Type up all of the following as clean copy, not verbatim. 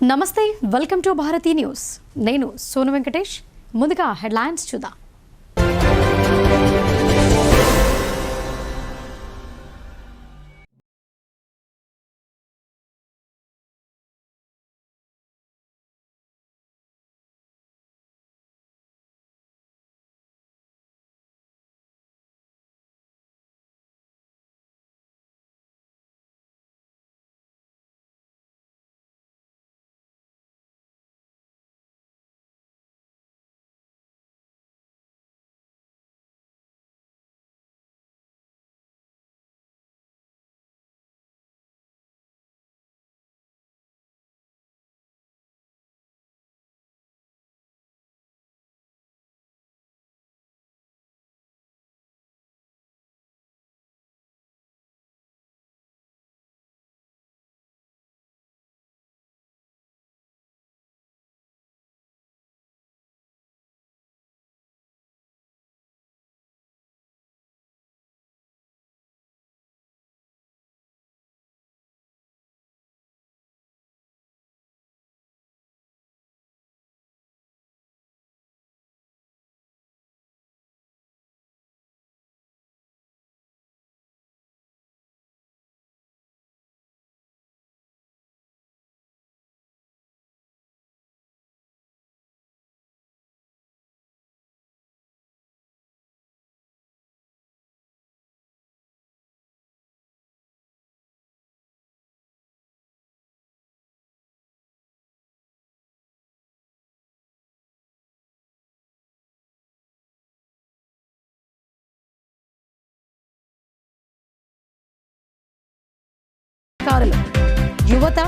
నమస్తే, welcome to Bharati news. నేను సోను వెంకటేష్. ముందుగా హెడ్లైన్స్ చూద్దాం. యువత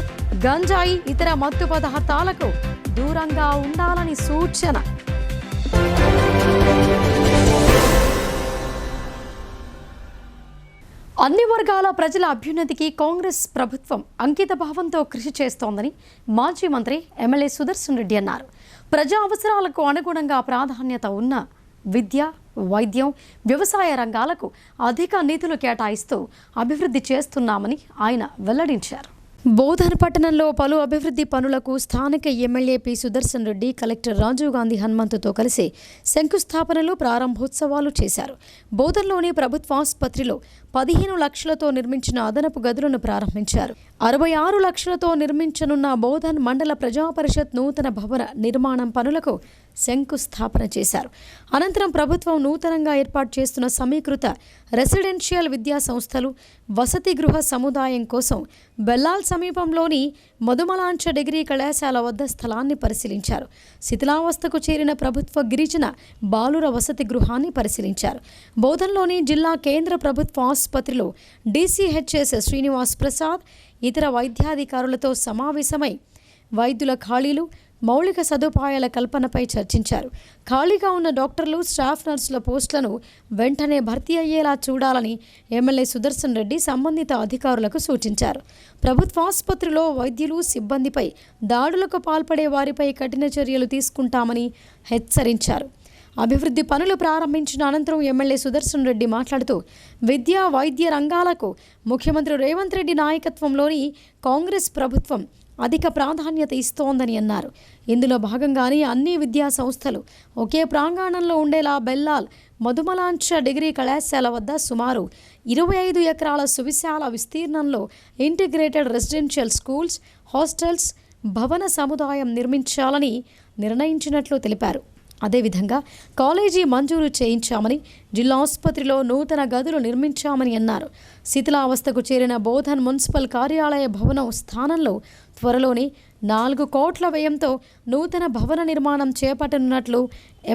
గంజాయి ఇతర మత్తు పదార్థాలకు దూరంగా ఉండాలని సూచన. అన్ని వర్గాల ప్రజల అభ్యున్నతికి కాంగ్రెస్ ప్రభుత్వం అంకిత భావంతో కృషి చేస్తోందని మాజీ మంత్రి ఎమ్మెల్యే సుదర్శన్ రెడ్డి అన్నారు. ప్రజా అవసరాలకు అనుగుణంగా ప్రాధాన్యత ఉన్న విద్య, వైద్యం, వ్యవసాయ రంగాలకు అధిక నిధులు కేటాయిస్తూ అభివృద్ధి చేస్తున్నామని ఆయన వెల్లడించారు. బోధన్ పట్టణంలో పలు అభివృద్ధి పనులకు స్థానిక MLA P Sudarshan Reddy collector Rajiv Gandhi హనుమంతుతో కలిసి శంకుస్థాపనలు, ప్రారంభోత్సవాలు చేశారు. బోధన్లోని ప్రభుత్వ ఆసుపత్రిలో 15 లక్షలతో నిర్మించిన అదనపు గదులను ప్రారంభించారు. 66 లక్షలతో నిర్మించనున్న బోధన్ మండల ప్రజాపరిషత్ నూతన భవన నిర్మాణం పనులకు శంకుస్థాపన చేశారు. అనంతరం ప్రభుత్వం నూతనంగా ఏర్పాటు చేస్తున్న సమీకృత రెసిడెన్షియల్ విద్యా సంస్థలు, వసతి గృహ సముదాయం కోసం బెల్లాల్ సమీపంలోని మధుమలాంచ డిగ్రీ కళాశాల వద్ద స్థలాన్ని పరిశీలించారు. శిథిలావస్థకు చేరిన ప్రభుత్వ గిరిజన బాలుర వసతి గృహాన్ని పరిశీలించారు. బోధన్లోని జిల్లా కేంద్ర ప్రభుత్వ ఆసుపత్రిలో డీసీహెచ్ఎస్ శ్రీనివాస్ ప్రసాద్ ఇతర వైద్యాధికారులతో సమావేశమై వైద్యుల ఖాళీలు, మౌలిక సదుపాయాల కల్పనపై చర్చించారు. ఖాళీగా ఉన్న డాక్టర్లు, స్టాఫ్ నర్సుల పోస్టులను వెంటనే భర్తీ అయ్యేలా చూడాలని ఎమ్మెల్యే సుదర్శన్ రెడ్డి సంబంధిత అధికారులకు సూచించారు. ప్రభుత్వ ఆసుపత్రిలో వైద్యులు, సిబ్బందిపై దాడులకు పాల్పడే వారిపై కఠిన చర్యలు తీసుకుంటామని హెచ్చరించారు. అభివృద్ధి పనులు ప్రారంభించిన అనంతరం ఎమ్మెల్యే సుదర్శన్ రెడ్డి మాట్లాడుతూ విద్య, వైద్య రంగాలకు ముఖ్యమంత్రి రేవంత్ రెడ్డి నాయకత్వంలోని కాంగ్రెస్ ప్రభుత్వం అధిక ప్రాధాన్యత ఇస్తోందని అన్నారు. ఇందులో భాగంగానే అన్ని విద్యా సంస్థలు ఒకే ప్రాంగణంలో ఉండేలా బెల్లాల్ మధుమలాంచ డిగ్రీ కళాశాల వద్ద సుమారు 25 ఎకరాల సువిశాల విస్తీర్ణంలో ఇంటిగ్రేటెడ్ రెసిడెన్షియల్ స్కూల్స్, హాస్టల్స్, భవన సముదాయం నిర్మించాలని నిర్ణయించినట్లు తెలిపారు. అదేవిధంగా కాలేజీ మంజూరు చేయించామని, జిల్లా ఆసుపత్రిలో నూతన గదులు నిర్మించామని అన్నారు. శిథిలావస్థకు చేరిన బోధన్ మున్సిపల్ కార్యాలయ భవనం స్థానంలో త్వరలోనే 4 కోట్ల వ్యయంతో నూతన భవన నిర్మాణం చేపట్టనున్నట్లు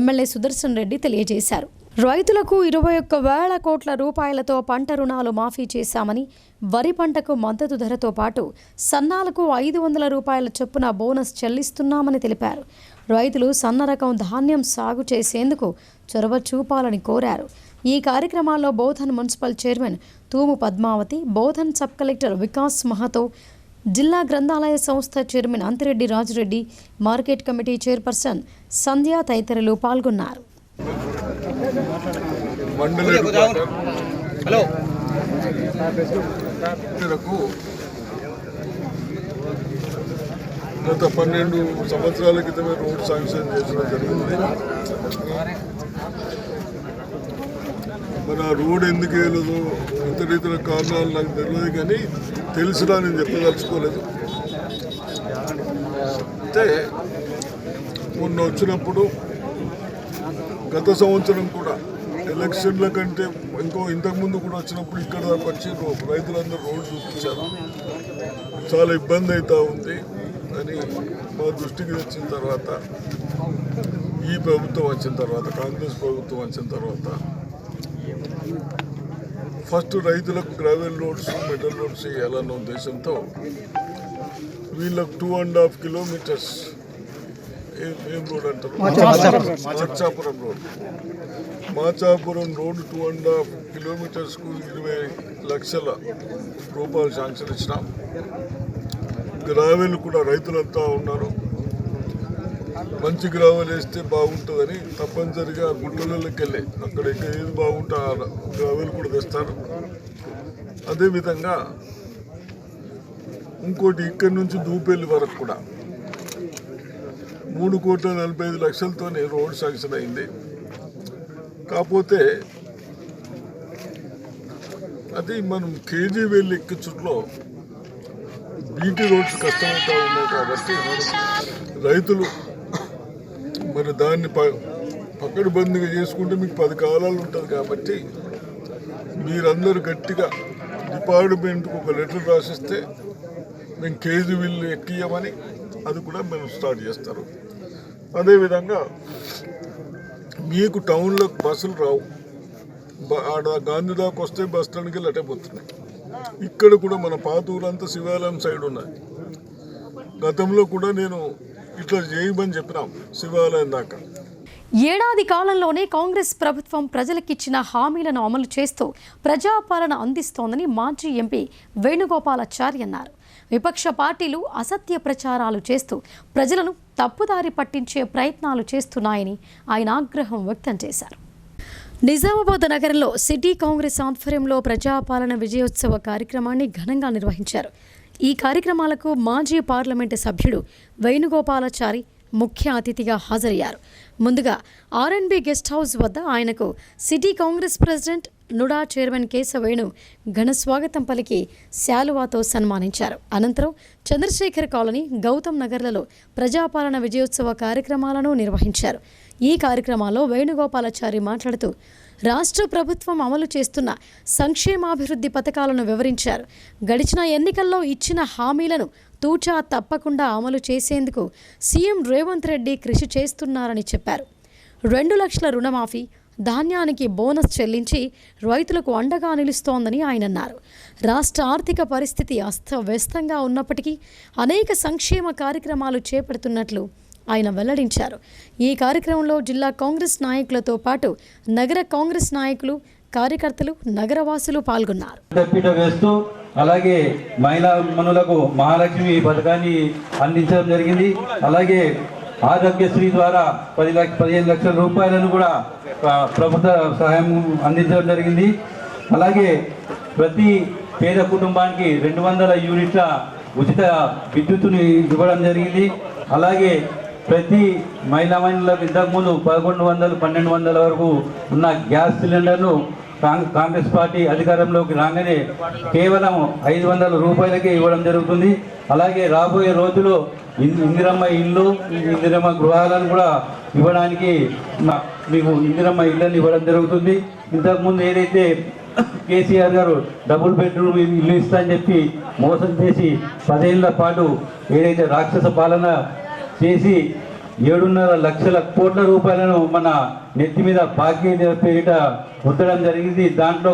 ఎమ్మెల్యే సుదర్శన్ రెడ్డి తెలియజేశారు. రైతులకు 21,000 కోట్ల రూపాయలతో పంట రుణాలు మాఫీ చేశామని, వరి పంటకు మద్దతు ధరతో పాటు సన్నాలకు 500 రూపాయల చొప్పున బోనస్ చెల్లిస్తున్నామని తెలిపారు. రైతులు సన్న రకం ధాన్యం సాగు చేసేందుకు చొరవ చూపాలని కోరారు. ఈ కార్యక్రమాల్లో Bodhan municipal chairman Thumu Padmavathi, Bodhan sub collector Vikas Mahato, జిల్లా గ్రంథాలయ సంస్థ chairman Antireddy Rajureddy, market committee chairperson Sandhya తదితరులు పాల్గొన్నారు. గత 12 సంవత్సరాల క్రితమే రోడ్ శాంక్షన్ చేసడం జరిగింది. మన రోడ్ ఎందుకు వేయలేదు ఇతర కారణాలు నాకు తెలియదు, కానీ తెలిసినా నేను చెప్పదలుచుకోలేదు. అయితే మొన్న వచ్చినప్పుడు గత సంవత్సరం కూడా ఎలక్షన్ల కంటే ఇంతకుముందు కూడా వచ్చినప్పుడు ఇక్కడ దాకా వచ్చి రైతులందరూ రోడ్డు చూపించారు. చాలా ఇబ్బంది అవుతూ ఉంది అని మా దృష్టికి వచ్చిన తర్వాత, ఈ ప్రభుత్వం వచ్చిన తర్వాత, కాంగ్రెస్ ప్రభుత్వం వచ్చిన తర్వాత ఫస్ట్ రైతులకు గ్రావెల్ రోడ్స్, మెటల్ రోడ్స్ వేయాలన్న ఉద్దేశంతో వీళ్ళకు 2.5 కిలోమీటర్స్ ఏం రోడ్ అంటారు, మార్చాపురం రోడ్. మార్చాపురం రోడ్ 2.5 కిలోమీటర్స్కు 20 లక్షల రూపాయలు శాంక్షన్ ఇచ్చినాం. గ్రావెల్ కూడా రైతులంతా ఉన్నారు, మంచి గ్రావెల్ వేస్తే బాగుంటుందని తప్పనిసరిగా గుంటలకి వెళ్ళి అక్కడ ఏది బాగుంటే ఆ గ్రావెల్ కూడా తెస్తారు. అదేవిధంగా ఇంకోటి ఇక్కడి నుంచి దూపేలి వరకు కూడా 3,45,00,000తోనే రోడ్ శాంక్షన్ అయింది. కాకపోతే అది మనం కేజీ వేలు ఎక్కి చుట్టూ బీటీ రోడ్స్ కష్టమవుతూ ఉన్నాయి. కాబట్టి రైతులు మరి దాన్ని పకడ్బందీగా చేసుకుంటే మీకు 10 కాలాలు ఉంటుంది. కాబట్టి మీరందరూ గట్టిగా డిపార్ట్మెంట్కి ఒక లెటర్ రాసిస్తే మేము కేజీ వీళ్ళు ఎక్కియమని అది కూడా మేము స్టార్ట్ చేస్తారు. అదేవిధంగా మీకు టౌన్లో బస్సులు రావు, ఆడ గాంధీ దాకా వస్తే బస్ స్టాండ్కి వెళ్ళి అటే పోతున్నాయి. ఇక్కడ కూడా మన పాత ఊరంతా శివాలయం సైడ్ ఉన్నది. గతంలో కూడా నేను ఇట్లా చేయమని చెప్పినాం శివాలయం దాకా. ఏడాది కాలంలోనే కాంగ్రెస్ ప్రభుత్వం ప్రజలకిచ్చిన హామీలను అమలు చేస్తూ ప్రజాపాలన అందిస్తోందని మాజీ ఎంపీ వేణుగోపాలాచారి అన్నారు. విపక్ష పార్టీలు అసత్య ప్రచారాలు చేస్తూ ప్రజలను తప్పుదారి పట్టించే ప్రయత్నాలు చేస్తున్నాయని ఆయన ఆగ్రహం వ్యక్తం చేశారు. నిజామాబాద్ నగరంలో సిటీ కాంగ్రెస్ ఆధ్వర్యంలో ప్రజాపాలన విజయోత్సవ కార్యక్రమాన్ని ఘనంగా నిర్వహించారు. ఈ కార్యక్రమాలకు మాజీ పార్లమెంటు సభ్యుడు వేణుగోపాలాచారి ముఖ్య అతిథిగా హాజరయ్యారు. ముందుగా ఆర్ఎన్బి గెస్ట్ హౌస్ వద్ద ఆయనకు city Congress president NUDA chairman Keshavenu ఘన స్వాగతం పలికి శాలువాతో సన్మానించారు. అనంతరం చంద్రశేఖర్ కాలనీ, గౌతమ్ నగర్లలో ప్రజాపాలన విజయోత్సవ కార్యక్రమాలను నిర్వహించారు. ఈ కార్యక్రమాల్లో వేణుగోపాలాచారి మాట్లాడుతూ రాష్ట్ర ప్రభుత్వం అమలు చేస్తున్న సంక్షేమాభివృద్ధి పథకాలను వివరించారు. గడిచిన ఎన్నికల్లో ఇచ్చిన హామీలను తూచా తప్పకుండా అమలు చేసేందుకు సీఎం రేవంత్ రెడ్డి కృషి చేస్తున్నారని చెప్పారు. 2 లక్షల రుణమాఫీ, ధాన్యానికి బోనస్ చెల్లించి రైతులకు అండగా నిలుస్తోందని ఆయన అన్నారు. రాష్ట్ర ఆర్థిక పరిస్థితి అస్తవ్యస్తంగా ఉన్నప్పటికీ అనేక సంక్షేమ కార్యక్రమాలు చేపడుతున్నట్లు ఆయన వెల్లడించారు. ఈ కార్యక్రమంలో జిల్లా కాంగ్రెస్ నాయకులతో పాటు నగర కాంగ్రెస్ నాయకులు, కార్యకర్తలు, నగరవాసులు పాల్గొన్నారు. అలాగే మహిళా మనులకు మహాలక్ష్మి పథకాన్ని అందించడం జరిగింది. అలాగే ఆరోగ్యశ్రీ ద్వారా 15 లక్షల రూపాయలను కూడా ప్రభుత్వ సహాయం అందించడం జరిగింది. అలాగే ప్రతి పేద కుటుంబానికి 200 యూనిట్ల ఉచిత విద్యుత్తుని ఇవ్వడం జరిగింది. అలాగే ప్రతి మహిళలకు ఇంతకుముందు 1100, 1200 వరకు ఉన్న గ్యాస్ సిలిండర్ను కాంగ్రెస్ పార్టీ అధికారంలోకి రాగానే కేవలం 500 రూపాయలకే ఇవ్వడం జరుగుతుంది. అలాగే రాబోయే రోజుల్లో ఇందిరమ్మ ఇల్లు, ఇందిరమ్మ గృహాలను కూడా ఇవ్వడానికి మీకు ఇందిరమ్మ ఇళ్ళని ఇవ్వడం జరుగుతుంది. ఇంతకుముందు ఏదైతే కేసీఆర్ గారు డబుల్ బెడ్రూమ్ ఇల్లు ఇస్తా అని చెప్పి మోసం చేసి 10 ఏళ్ల పాటు ఏదైతే రాక్షస పాలన చేసి 7.5 లక్షల కోట్ల రూపాయలను మన నెత్తి మీద బాకీ పేరిట ఉత్తడం జరిగింది. దాంట్లో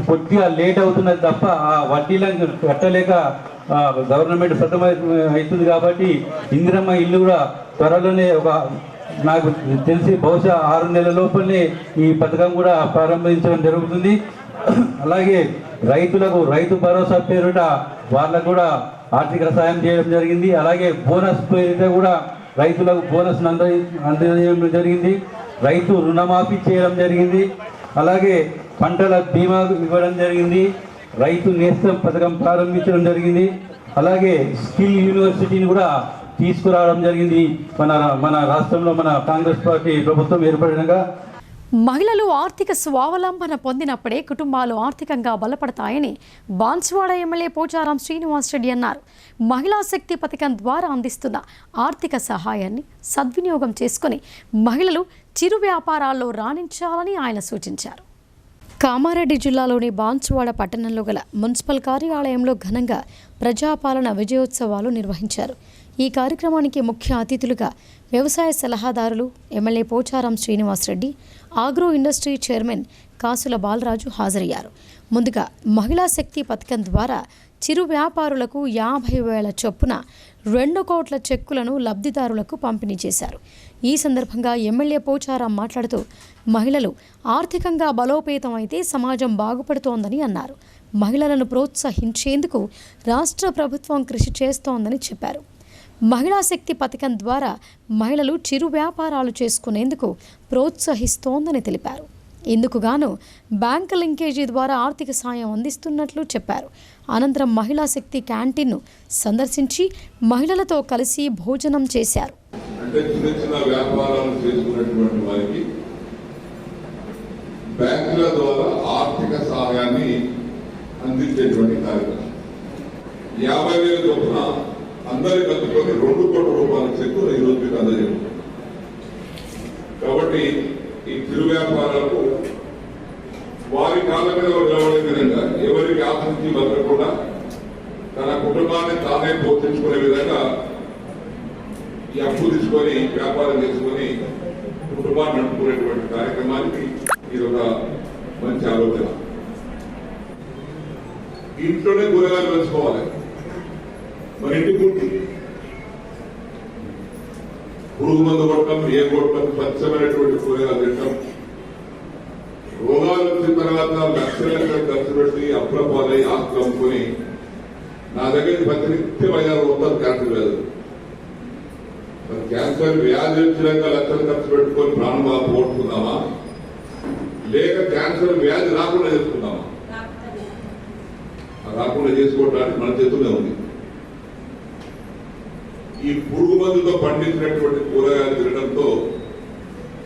కొద్దిగా లేట్ అవుతున్నది తప్ప ఆ వడ్డీలను కట్టలేక గవర్నమెంట్ అవుతుంది. కాబట్టి ఇందిరమ్మ ఇల్లు కూడా త్వరలోనే నాకు తెలిసి బహుశా 6 నెలల లోపలనే ఈ పథకం కూడా ప్రారంభించడం జరుగుతుంది. అలాగే రైతులకు రైతు భరోసా పేరిట వాళ్ళకు కూడా ఆర్థిక సాయం చేయడం జరిగింది. అలాగే బోనస్ పేరిట కూడా రైతులకు బోనస్ అందజేయడం జరిగింది. రైతు రుణమాఫీ చేయడం జరిగింది. అలాగే పంటల బీమా ఇవ్వడం జరిగింది. రైతు నేస్తం పథకం ప్రారంభించడం జరిగింది. అలాగే స్కిల్ యూనివర్సిటీని కూడా తీసుకురావడం జరిగింది మన రాష్ట్రంలో మన కాంగ్రెస్ పార్టీ ప్రభుత్వం ఏర్పడినగా. మహిళలు ఆర్థిక స్వావలంబన పొందినప్పుడే కుటుంబాలు ఆర్థికంగా బలపడతాయని బాన్సువాడ ఎమ్మెల్యే పోచారం శ్రీనివాస్ రెడ్డి అన్నారు. మహిళా శక్తి పథకం ద్వారా అందిస్తున్న ఆర్థిక సహాయాన్ని సద్వినియోగం చేసుకుని మహిళలు చిరు వ్యాపారాల్లో రాణించాలని ఆయన సూచించారు. కామారెడ్డి జిల్లాలోని బాన్సువాడ పట్టణంలో గల మున్సిపల్ కార్యాలయంలో ఘనంగా ప్రజాపాలన విజయోత్సవాలు నిర్వహించారు. ఈ కార్యక్రమానికి ముఖ్య అతిథులుగా వ్యవసాయ సలహాదారులు MLA Pocharam Srinivas Reddy, agro industry chairman కాసుల బాలరాజు హాజరయ్యారు. ముందుగా మహిళా శక్తి పథకం ద్వారా చిరు వ్యాపారులకు 50,000 చొప్పున 2 కోట్ల చెక్కులను లబ్ధిదారులకు పంపిణీ చేశారు. ఈ సందర్భంగా ఎమ్మెల్యే పోచారం మాట్లాడుతూ మహిళలు ఆర్థికంగా బలోపేతం అయితే సమాజం బాగుపడుతోందని అన్నారు. మహిళలను ప్రోత్సహించేందుకు రాష్ట్ర ప్రభుత్వం కృషి చేస్తోందని చెప్పారు. మహిళా శక్తి పథకం ద్వారా మహిళలు చిరు వ్యాపారాలు చేసుకునేందుకు ప్రోత్సహిస్తోందని తెలిపారు. ఇందుకు గాను బ్యాంకు లింకేజీ ద్వారా ఆర్థిక సాయం అందిస్తున్నట్లు చెప్పారు. అనంతరం మహిళా శక్తి క్యాంటీన్ను సందర్శించి మహిళలతో కలిసి భోజనం చేశారు. అంటే చిన్న చిన్న వ్యాపారాలు చేసుకున్నటువంటి వారికి బ్యాంకుల ద్వారా ఆర్థిక సహాయాన్ని అందించేటువంటి కార్యక్రమం 50,000 చొప్పున అందరి కలుపుకొని 2 కోట్ల రూపాయల చెక్కు ఈ రోజు మీకు అందజేయండి. కాబట్టి ఈ చిరు వ్యాపారాలకు వారి కాళ్ళ మీద నిలబడే విధంగా ఎవరికి ఆసక్తి బతకకుండా తన కుటుంబాన్ని తానే పోషించుకునే విధంగా ఈ అప్పు తీసుకొని వ్యాపారం చేసుకొని కుటుంబాన్ని నడుపుకునేటువంటి కార్యక్రమానికి ఇది ఒక మంచి ఆలోచన. ఇంట్లోనే కూరగాయలు పెంచుకోవాలి. మన ఇంటి పుట్టి పురుగు మందు కొట్టడం, ఏ కొట్టడం, స్వచ్ఛమైనటువంటి కూరగాయలు తినడం, రోగాలు వచ్చిన తర్వాత లక్షల ఖర్చు పెట్టి అప్పుల పాలై ఆస్తులు అమ్ముకొని నా దగ్గర ప్రతినిత్యం 5-6 వస్తారు క్యాన్సర్ వ్యాధులు. మరి క్యాన్సర్ వ్యాధి వచ్చినాక లక్షలు ఖర్చు పెట్టుకొని ప్రాణం పోగొట్టుకుందామా, లేక క్యాన్సర్ వ్యాధి రాకుండా చేసుకుందామా? రాకుండా చేసుకోవడానికి మన చేతుల్లో ఉంది. ఈ పురుగు మందుతో పండించినటువంటి కూరగాయలు తినడంతో,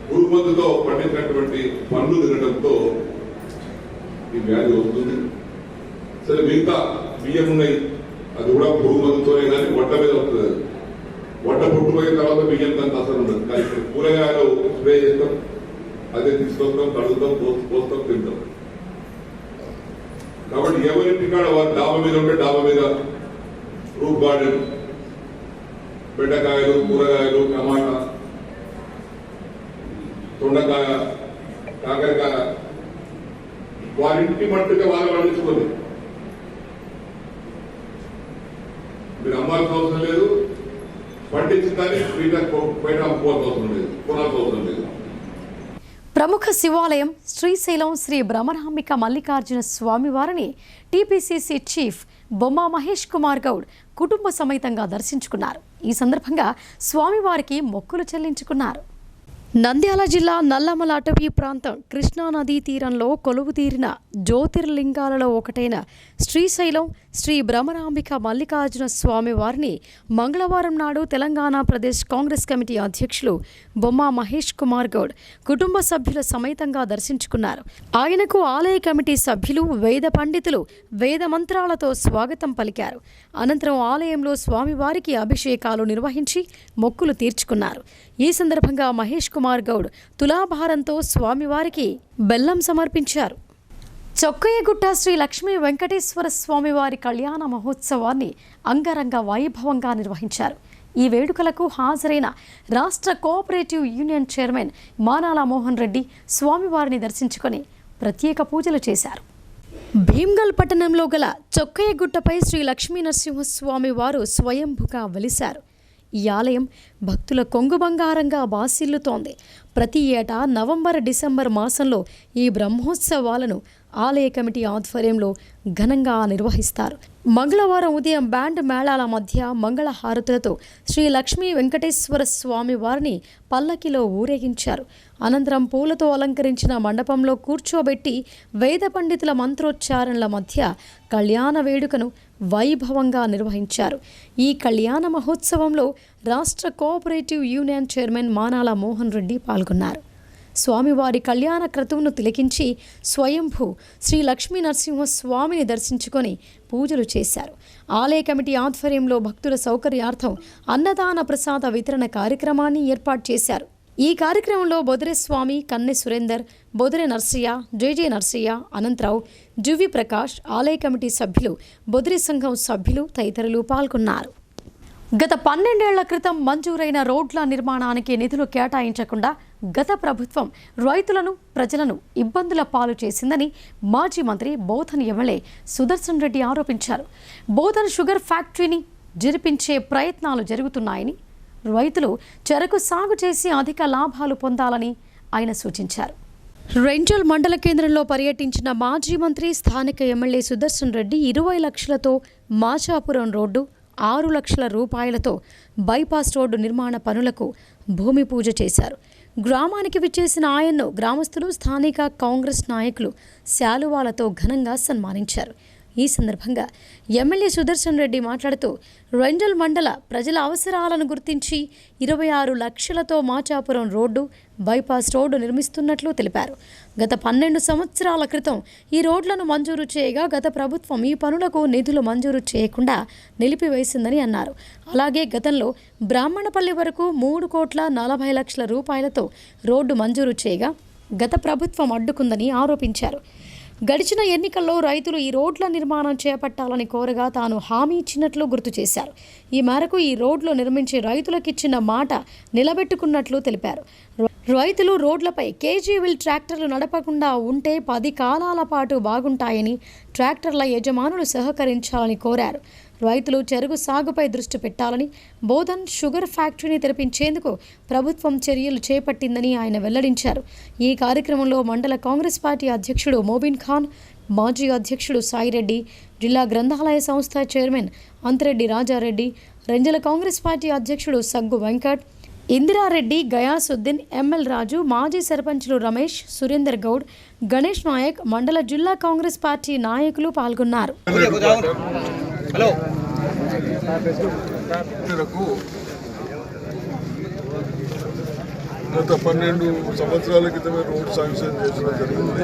పురుగు మందుతో పండించినటువంటి పండ్లు తినడంతో ఈ వ్యాధి వస్తుంది. సరే, మిగతా బియ్యం ఉన్నాయి, అది కూడా పురుగు మందుతోనే కానీ వడ్డ మీద వస్తుంది. వడ్డ పుట్టుపోయిన తర్వాత బియ్యం కంత అసలు ఉండదు. కానీ ఇప్పుడు కూరగాయలు స్ప్రే చేస్తాం, అదే తీసుకొస్తాం, కడుగుతాం, పోస్తాం, తింటాం. కాబట్టి ఎవరింటికాడ వారి డాబా మీద ఉంటే డాబా మీద ఫ్రూట్ గార్డెన్, బెండకాయలు, కూరగాయలు, టమాటా, తొండకాయ, కాకరకాయ వారింటి మట్టుగా వాళ్ళు పండించుకోండి. మీరు అమ్మాల్సిన అవసరం లేదు, పండించడానికి బయట అమ్ముకోవాల్సిన అవసరం లేదు, కొనాల్సిన అవసరం లేదు. ప్రముఖ శివాలయం శ్రీశైలం శ్రీ బ్రహ్మరాంబిక మల్లికార్జున స్వామివారిని టీపీసీసీ చీఫ్ బొమ్మ మహేష్ కుమార్ గౌడ్ కుటుంబ సమేతంగా దర్శించుకున్నారు. ఈ సందర్భంగా స్వామివారికి మొక్కులు చెల్లించుకున్నారు. నంద్యాల జిల్లా నల్లమల అటవీ ప్రాంతం కృష్ణానదీ తీరంలో కొలువు తీరిన జ్యోతిర్లింగాలలో ఒకటైన శ్రీశైలం శ్రీ బ్రహ్మరాంబిక మల్లికార్జున స్వామి వారిని మంగళవారం నాడు తెలంగాణ ప్రదేశ్ కాంగ్రెస్ కమిటీ అధ్యక్షులు బొమ్మ మహేష్ కుమార్ గౌడ్ కుటుంబ సభ్యుల సమేతంగా దర్శించుకున్నారు. ఆయనకు ఆలయ కమిటీ సభ్యులు, వేద పండితులు వేద మంత్రాలతో స్వాగతం పలికారు. అనంతరం ఆలయంలో స్వామివారికి అభిషేకాలు నిర్వహించి మొక్కులు తీర్చుకున్నారు. ఈ సందర్భంగా మహేష్ కుమార్ గౌడ్ తులాభారంతో స్వామివారికి బెల్లం సమర్పించారు. చొక్కయ్యగుట్ట శ్రీ లక్ష్మీ వెంకటేశ్వర స్వామివారి కళ్యాణ మహోత్సవాన్ని అంగరంగ వైభవంగా నిర్వహించారు. ఈ వేడుకలకు హాజరైన రాష్ట్ర cooperative union chairman Manala Mohan Reddy స్వామివారిని దర్శించుకొని ప్రత్యేక పూజలు చేశారు. భీమ్గల్ పట్టణంలో గల చొక్కయ్యగుట్టపై శ్రీ లక్ష్మీ నరసింహస్వామి వారు స్వయంభుగా వెలిశారు. ఈ ఆలయం భక్తుల కొంగు బంగారంగా బాసిల్లుతోంది. ప్రతి ఏటా నవంబర్, డిసెంబర్ మాసంలో ఈ బ్రహ్మోత్సవాలను ఆలయ కమిటీ ఆధ్వర్యంలో ఘనంగా నిర్వహిస్తారు. మంగళవారం ఉదయం బ్యాండ్ మేళాల మధ్య మంగళహారతులతో శ్రీ లక్ష్మీ వెంకటేశ్వర స్వామి వారిని పల్లకిలో ఊరేగించారు. అనంతరం పూలతో అలంకరించిన మండపంలో కూర్చోబెట్టి వేద పండితుల మంత్రోచ్చారణల మధ్య కళ్యాణ వేడుకను వైభవంగా నిర్వహించారు. ఈ కళ్యాణ మహోత్సవంలో రాష్ట్ర cooperative union chairman Manala Mohan Reddy పాల్గొన్నారు. స్వామివారి కళ్యాణ క్రతువును తిలకించి స్వయంభూ శ్రీ లక్ష్మీ నరసింహ స్వామిని దర్శించుకొని పూజలు చేశారు. ఆలయ కమిటీ ఆధ్వర్యంలో భక్తుల సౌకర్యార్థం అన్నదాన ప్రసాద వితరణ కార్యక్రమాన్ని ఏర్పాటు చేశారు. ఈ కార్యక్రమంలో బొదరె స్వామి, కన్నె సురేందర్, బొదరె నర్సయ్య, జేజే నర్సయ్య, అనంతరావు, జువి ప్రకాష్, ఆలయ కమిటీ సభ్యులు, బొదరె సంఘం సభ్యులు తదితరులు పాల్గొన్నారు. గత 12 ఏళ్ల క్రితం మంజూరైన రోడ్ల నిర్మాణానికి నిధులు కేటాయించకుండా గత ప్రభుత్వం రైతులను, ప్రజలను ఇబ్బందుల పాలు చేసిందని మాజీ మంత్రి బోధన్ ఎమ్మెల్యే సుదర్శన్ రెడ్డి ఆరోపించారు. బోధన్ షుగర్ ఫ్యాక్టరీని జరిపించే ప్రయత్నాలు జరుగుతున్నాయని, రైతులు చెరకు సాగు చేసి అధిక లాభాలు పొందాలని ఆయన సూచించారు. రెంజల్ మండల కేంద్రంలో పర్యటించిన మాజీ మంత్రి స్థానిక ఎమ్మెల్యే సుదర్శన్ రెడ్డి 20 లక్షలతో మాచాపురం రోడ్డు, 6 లక్షల రూపాయలతో బైపాస్ రోడ్డు నిర్మాణ పనులకు భూమి పూజ చేశారు. గ్రామానికి విచ్చేసిన ఆయన్ను గ్రామస్తులు, స్థానిక కాంగ్రెస్ నాయకులు శాలువాలతో ఘనంగా సన్మానించారు. ఈ సందర్భంగా ఎమ్మెల్యే సుదర్శన్ రెడ్డి మాట్లాడుతూ రెంజల్ మండల ప్రజల అవసరాలను గుర్తించి 26 లక్షలతో మాచాపురం రోడ్డు, బైపాస్ రోడ్డు నిర్మిస్తున్నట్లు తెలిపారు. గత 12 సంవత్సరాల క్రితం ఈ రోడ్లను మంజూరు చేయగా గత ప్రభుత్వం ఈ పనులకు నిధులు మంజూరు చేయకుండా నిలిపివేసిందని అన్నారు. అలాగే గతంలో బ్రాహ్మణపల్లి వరకు 3,40 లక్షల రూపాయలతో రోడ్డు మంజూరు చేయగా గత ప్రభుత్వం అడ్డుకుందని ఆరోపించారు. గడిచిన ఎన్నికల్లో రైతులు ఈ రోడ్ల నిర్మాణం చేపట్టాలని కోరగా తాను హామీ ఇచ్చినట్లు గుర్తు చేశారు. ఈ మేరకు ఈ రోడ్లు నిర్మించి రైతులకిచ్చిన మాట నిలబెట్టుకున్నట్లు తెలిపారు. రైతులు రోడ్లపై కేజీవిల్ ట్రాక్టర్లు నడపకుండా ఉంటే 10 కాలాల పాటు బాగుంటాయని ట్రాక్టర్ల యజమానులు సహకరించాలని కోరారు. రైతులు చెరకు సాగుపై దృష్టి పెట్టాలని, బోధన్ షుగర్ ఫ్యాక్టరీని తెరిపించేందుకు ప్రభుత్వం చర్యలు చేపట్టిందని ఆయన వెల్లడించారు. ఈ కార్యక్రమంలో మండల కాంగ్రెస్ పార్టీ అధ్యక్షుడు మోబిన్ ఖాన్, మాజీ అధ్యక్షుడు సాయిరెడ్డి, జిల్లా గ్రంథాలయ సంస్థ చైర్మన్ అంతిరెడ్డి రాజారెడ్డి, రెంజల కాంగ్రెస్ పార్టీ అధ్యక్షుడు సగ్గు వెంకట్, ఇందిరారెడ్డి, గయాసుద్దీన్, ఎంఎల్ రాజు, మాజీ సర్పంచులు రమేష్, సురేందర్ గౌడ్, గణేష్ నాయక్, మండల జిల్లా కాంగ్రెస్ పార్టీ నాయకులు పాల్గొన్నారు. గత 12 సంవత్సరాల క్రితమే రోడ్ శాంక్షన్ చేసడం జరిగింది.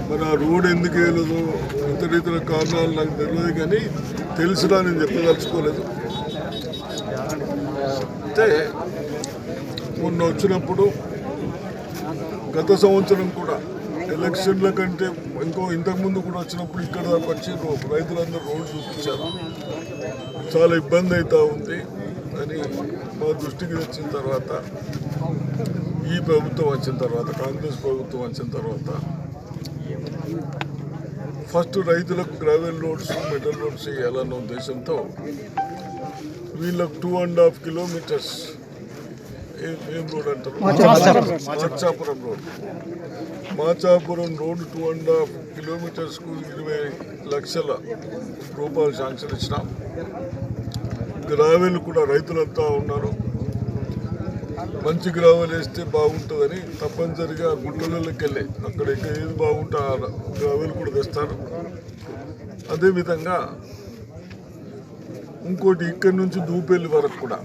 మరి ఆ రోడ్ ఎందుకు వేయలేదు, ఇతర కారణాలు నాకు తెలియదు, కానీ తెలిసినా నేను చెప్పదలుచుకోలేదు. అయితే మొన్న వచ్చినప్పుడు గత సంవత్సరం కూడా ఎలక్షన్ల కంటే ఇంతకుముందు కూడా వచ్చినప్పుడు ఇక్కడ దాకా వచ్చి రైతులందరూ రోడ్డు చూపించారు. చాలా ఇబ్బంది అవుతూ ఉంది అని మా దృష్టికి వచ్చిన తర్వాత, ఈ ప్రభుత్వం వచ్చిన తర్వాత, కాంగ్రెస్ ప్రభుత్వం వచ్చిన తర్వాత ఫస్ట్ రైతులకు గ్రావెల్ రోడ్స్, మెటల్ రోడ్స్ వేయాలన్న ఉద్దేశంతో వీళ్ళకు 2.5 కిలోమీటర్స్ ఏం రోడ్ అంటారు, మాచాపురం రోడ్. మాచాపురం రోడ్డు 2.5 కిలోమీటర్స్కు 20 లక్షల రూపాయలు శాంక్షన్ ఇచ్చినాం. గ్రావెల్ కూడా రైతులంతా ఉన్నారు, మంచి గ్రావెల్ వేస్తే బాగుంటుందని తప్పనిసరిగా గుంటలకి వెళ్ళి అక్కడ ఏది బాగుంటే ఆ గ్రావెల్ కూడా తెస్తారు. అదేవిధంగా ఇంకోటి ఇక్కడి నుంచి దూపేలి వరకు కూడా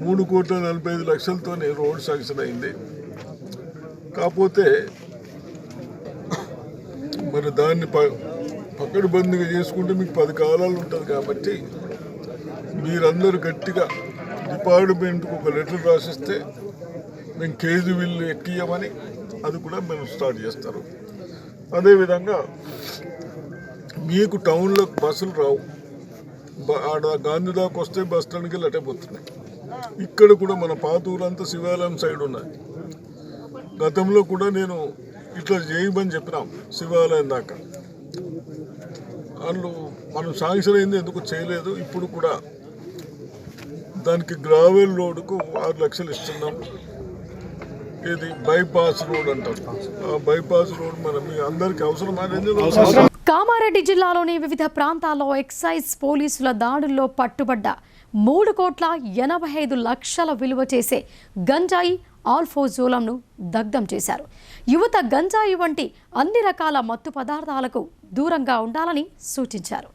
3,45,00,000తోనే రోడ్ శాంక్షన్ అయింది. కాకపోతే మరి దాన్ని పకడ్బందీగా చేసుకుంటే మీకు 10 కాలాలు ఉంటుంది. కాబట్టి మీరందరూ గట్టిగా డిపార్ట్మెంట్కి ఒక లెటర్ రాసిస్తే మేము కేజీ బిల్లు ఎక్కియమని అది కూడా మేము స్టార్ట్ చేస్తారు. అదేవిధంగా మీకు టౌన్లో బస్సులు రావు, ఆడ గాంధీ దాకా వస్తే బస్ స్టాండ్కి వెళ్ళి అటైపోతున్నాయి. ఇక్కడ కూడా మన పాత ఊరంతా శివాలయం సైడ్ ఉన్నది. గతంలో కూడా నేను ఇట్లా చేయమని చెప్పినాం శివాలయం దాకా, వాళ్ళు మనం శాంక్షన్ అయింది ఎందుకు చేయలేదు. ఇప్పుడు కూడా దానికి గ్రావెల్ రోడ్డుకు 6 లక్షలు ఇస్తున్నాం. ఇది బైపాస్ రోడ్ అంటారు. ఆ బైపాస్ రోడ్ మనం మీ అందరికీ అవసరం. కామారెడ్డి జిల్లాలోని వివిధ ప్రాంతాల్లో ఎక్సైజ్ పోలీసుల దాడుల్లో పట్టుబడ్డ 3,85,00,000 విలువ చేసే గంజాయి, ఆల్ఫోజోలంను దగ్ధం చేశారు. యువత గంజాయి వంటి అన్ని రకాల మత్తు పదార్థాలకు దూరంగా ఉండాలని సూచించారు.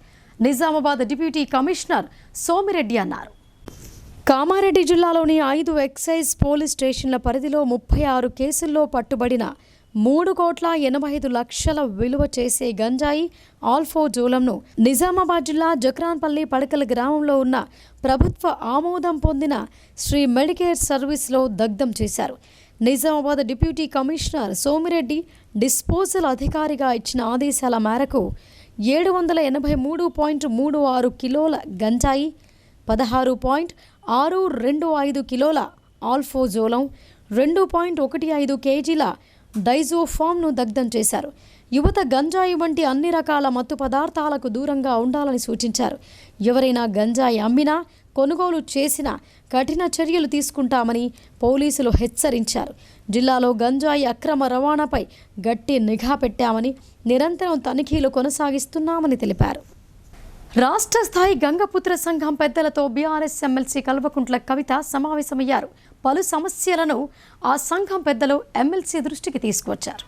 నిజామాబాద్ డిప్యూటీ కమిషనర్ సోమిరెడ్డి అన్నారు. కామారెడ్డి జిల్లాలోని 5 ఎక్సైజ్ పోలీస్ స్టేషన్ల పరిధిలో 36 కేసుల్లో పట్టుబడిన 3,85,00,000 విలువ చేసే గంజాయి ఆల్ఫోజోలంను నిజామాబాద్ జిల్లా జక్రాన్పల్లి పడకల గ్రామంలో ఉన్న ప్రభుత్వ ఆమోదం పొందిన శ్రీ మెడికేర్ సర్వీస్లో దగ్ధం చేశారు. Nizamabad deputy commissioner Somireddy disposal అధికారిగా ఇచ్చిన ఆదేశాల మేరకు 783.36 కిలోల గంజాయి, 16.625 కిలోల ఆల్ఫోజోలం, 2.15 కేజీల డైజోఫామ్ను దగ్ధం చేశారు. యువత గంజాయి వంటి అన్ని రకాల మత్తు పదార్థాలకు దూరంగా ఉండాలని సూచించారు. ఎవరైనా గంజాయి అమ్మినా, కొనుగోలు చేసినా కఠిన చర్యలు తీసుకుంటామని పోలీసులు హెచ్చరించారు. జిల్లాలో గంజాయి అక్రమ రవాణాపై గట్టి నిఘా పెట్టామని, నిరంతరం తనిఖీలు కొనసాగిస్తున్నామని తెలిపారు. రాష్ట్ర స్థాయి గంగపుత్ర సంఘం పెద్దలతో బీఆర్ఎస్ ఎమ్మెల్సీ కల్వకుంట్ల కవిత సమావేశమయ్యారు. పలు సమస్యలను ఆ సంఘం పెద్దలు ఎమ్మెల్సీ దృష్టికి తీసుకువచ్చారు.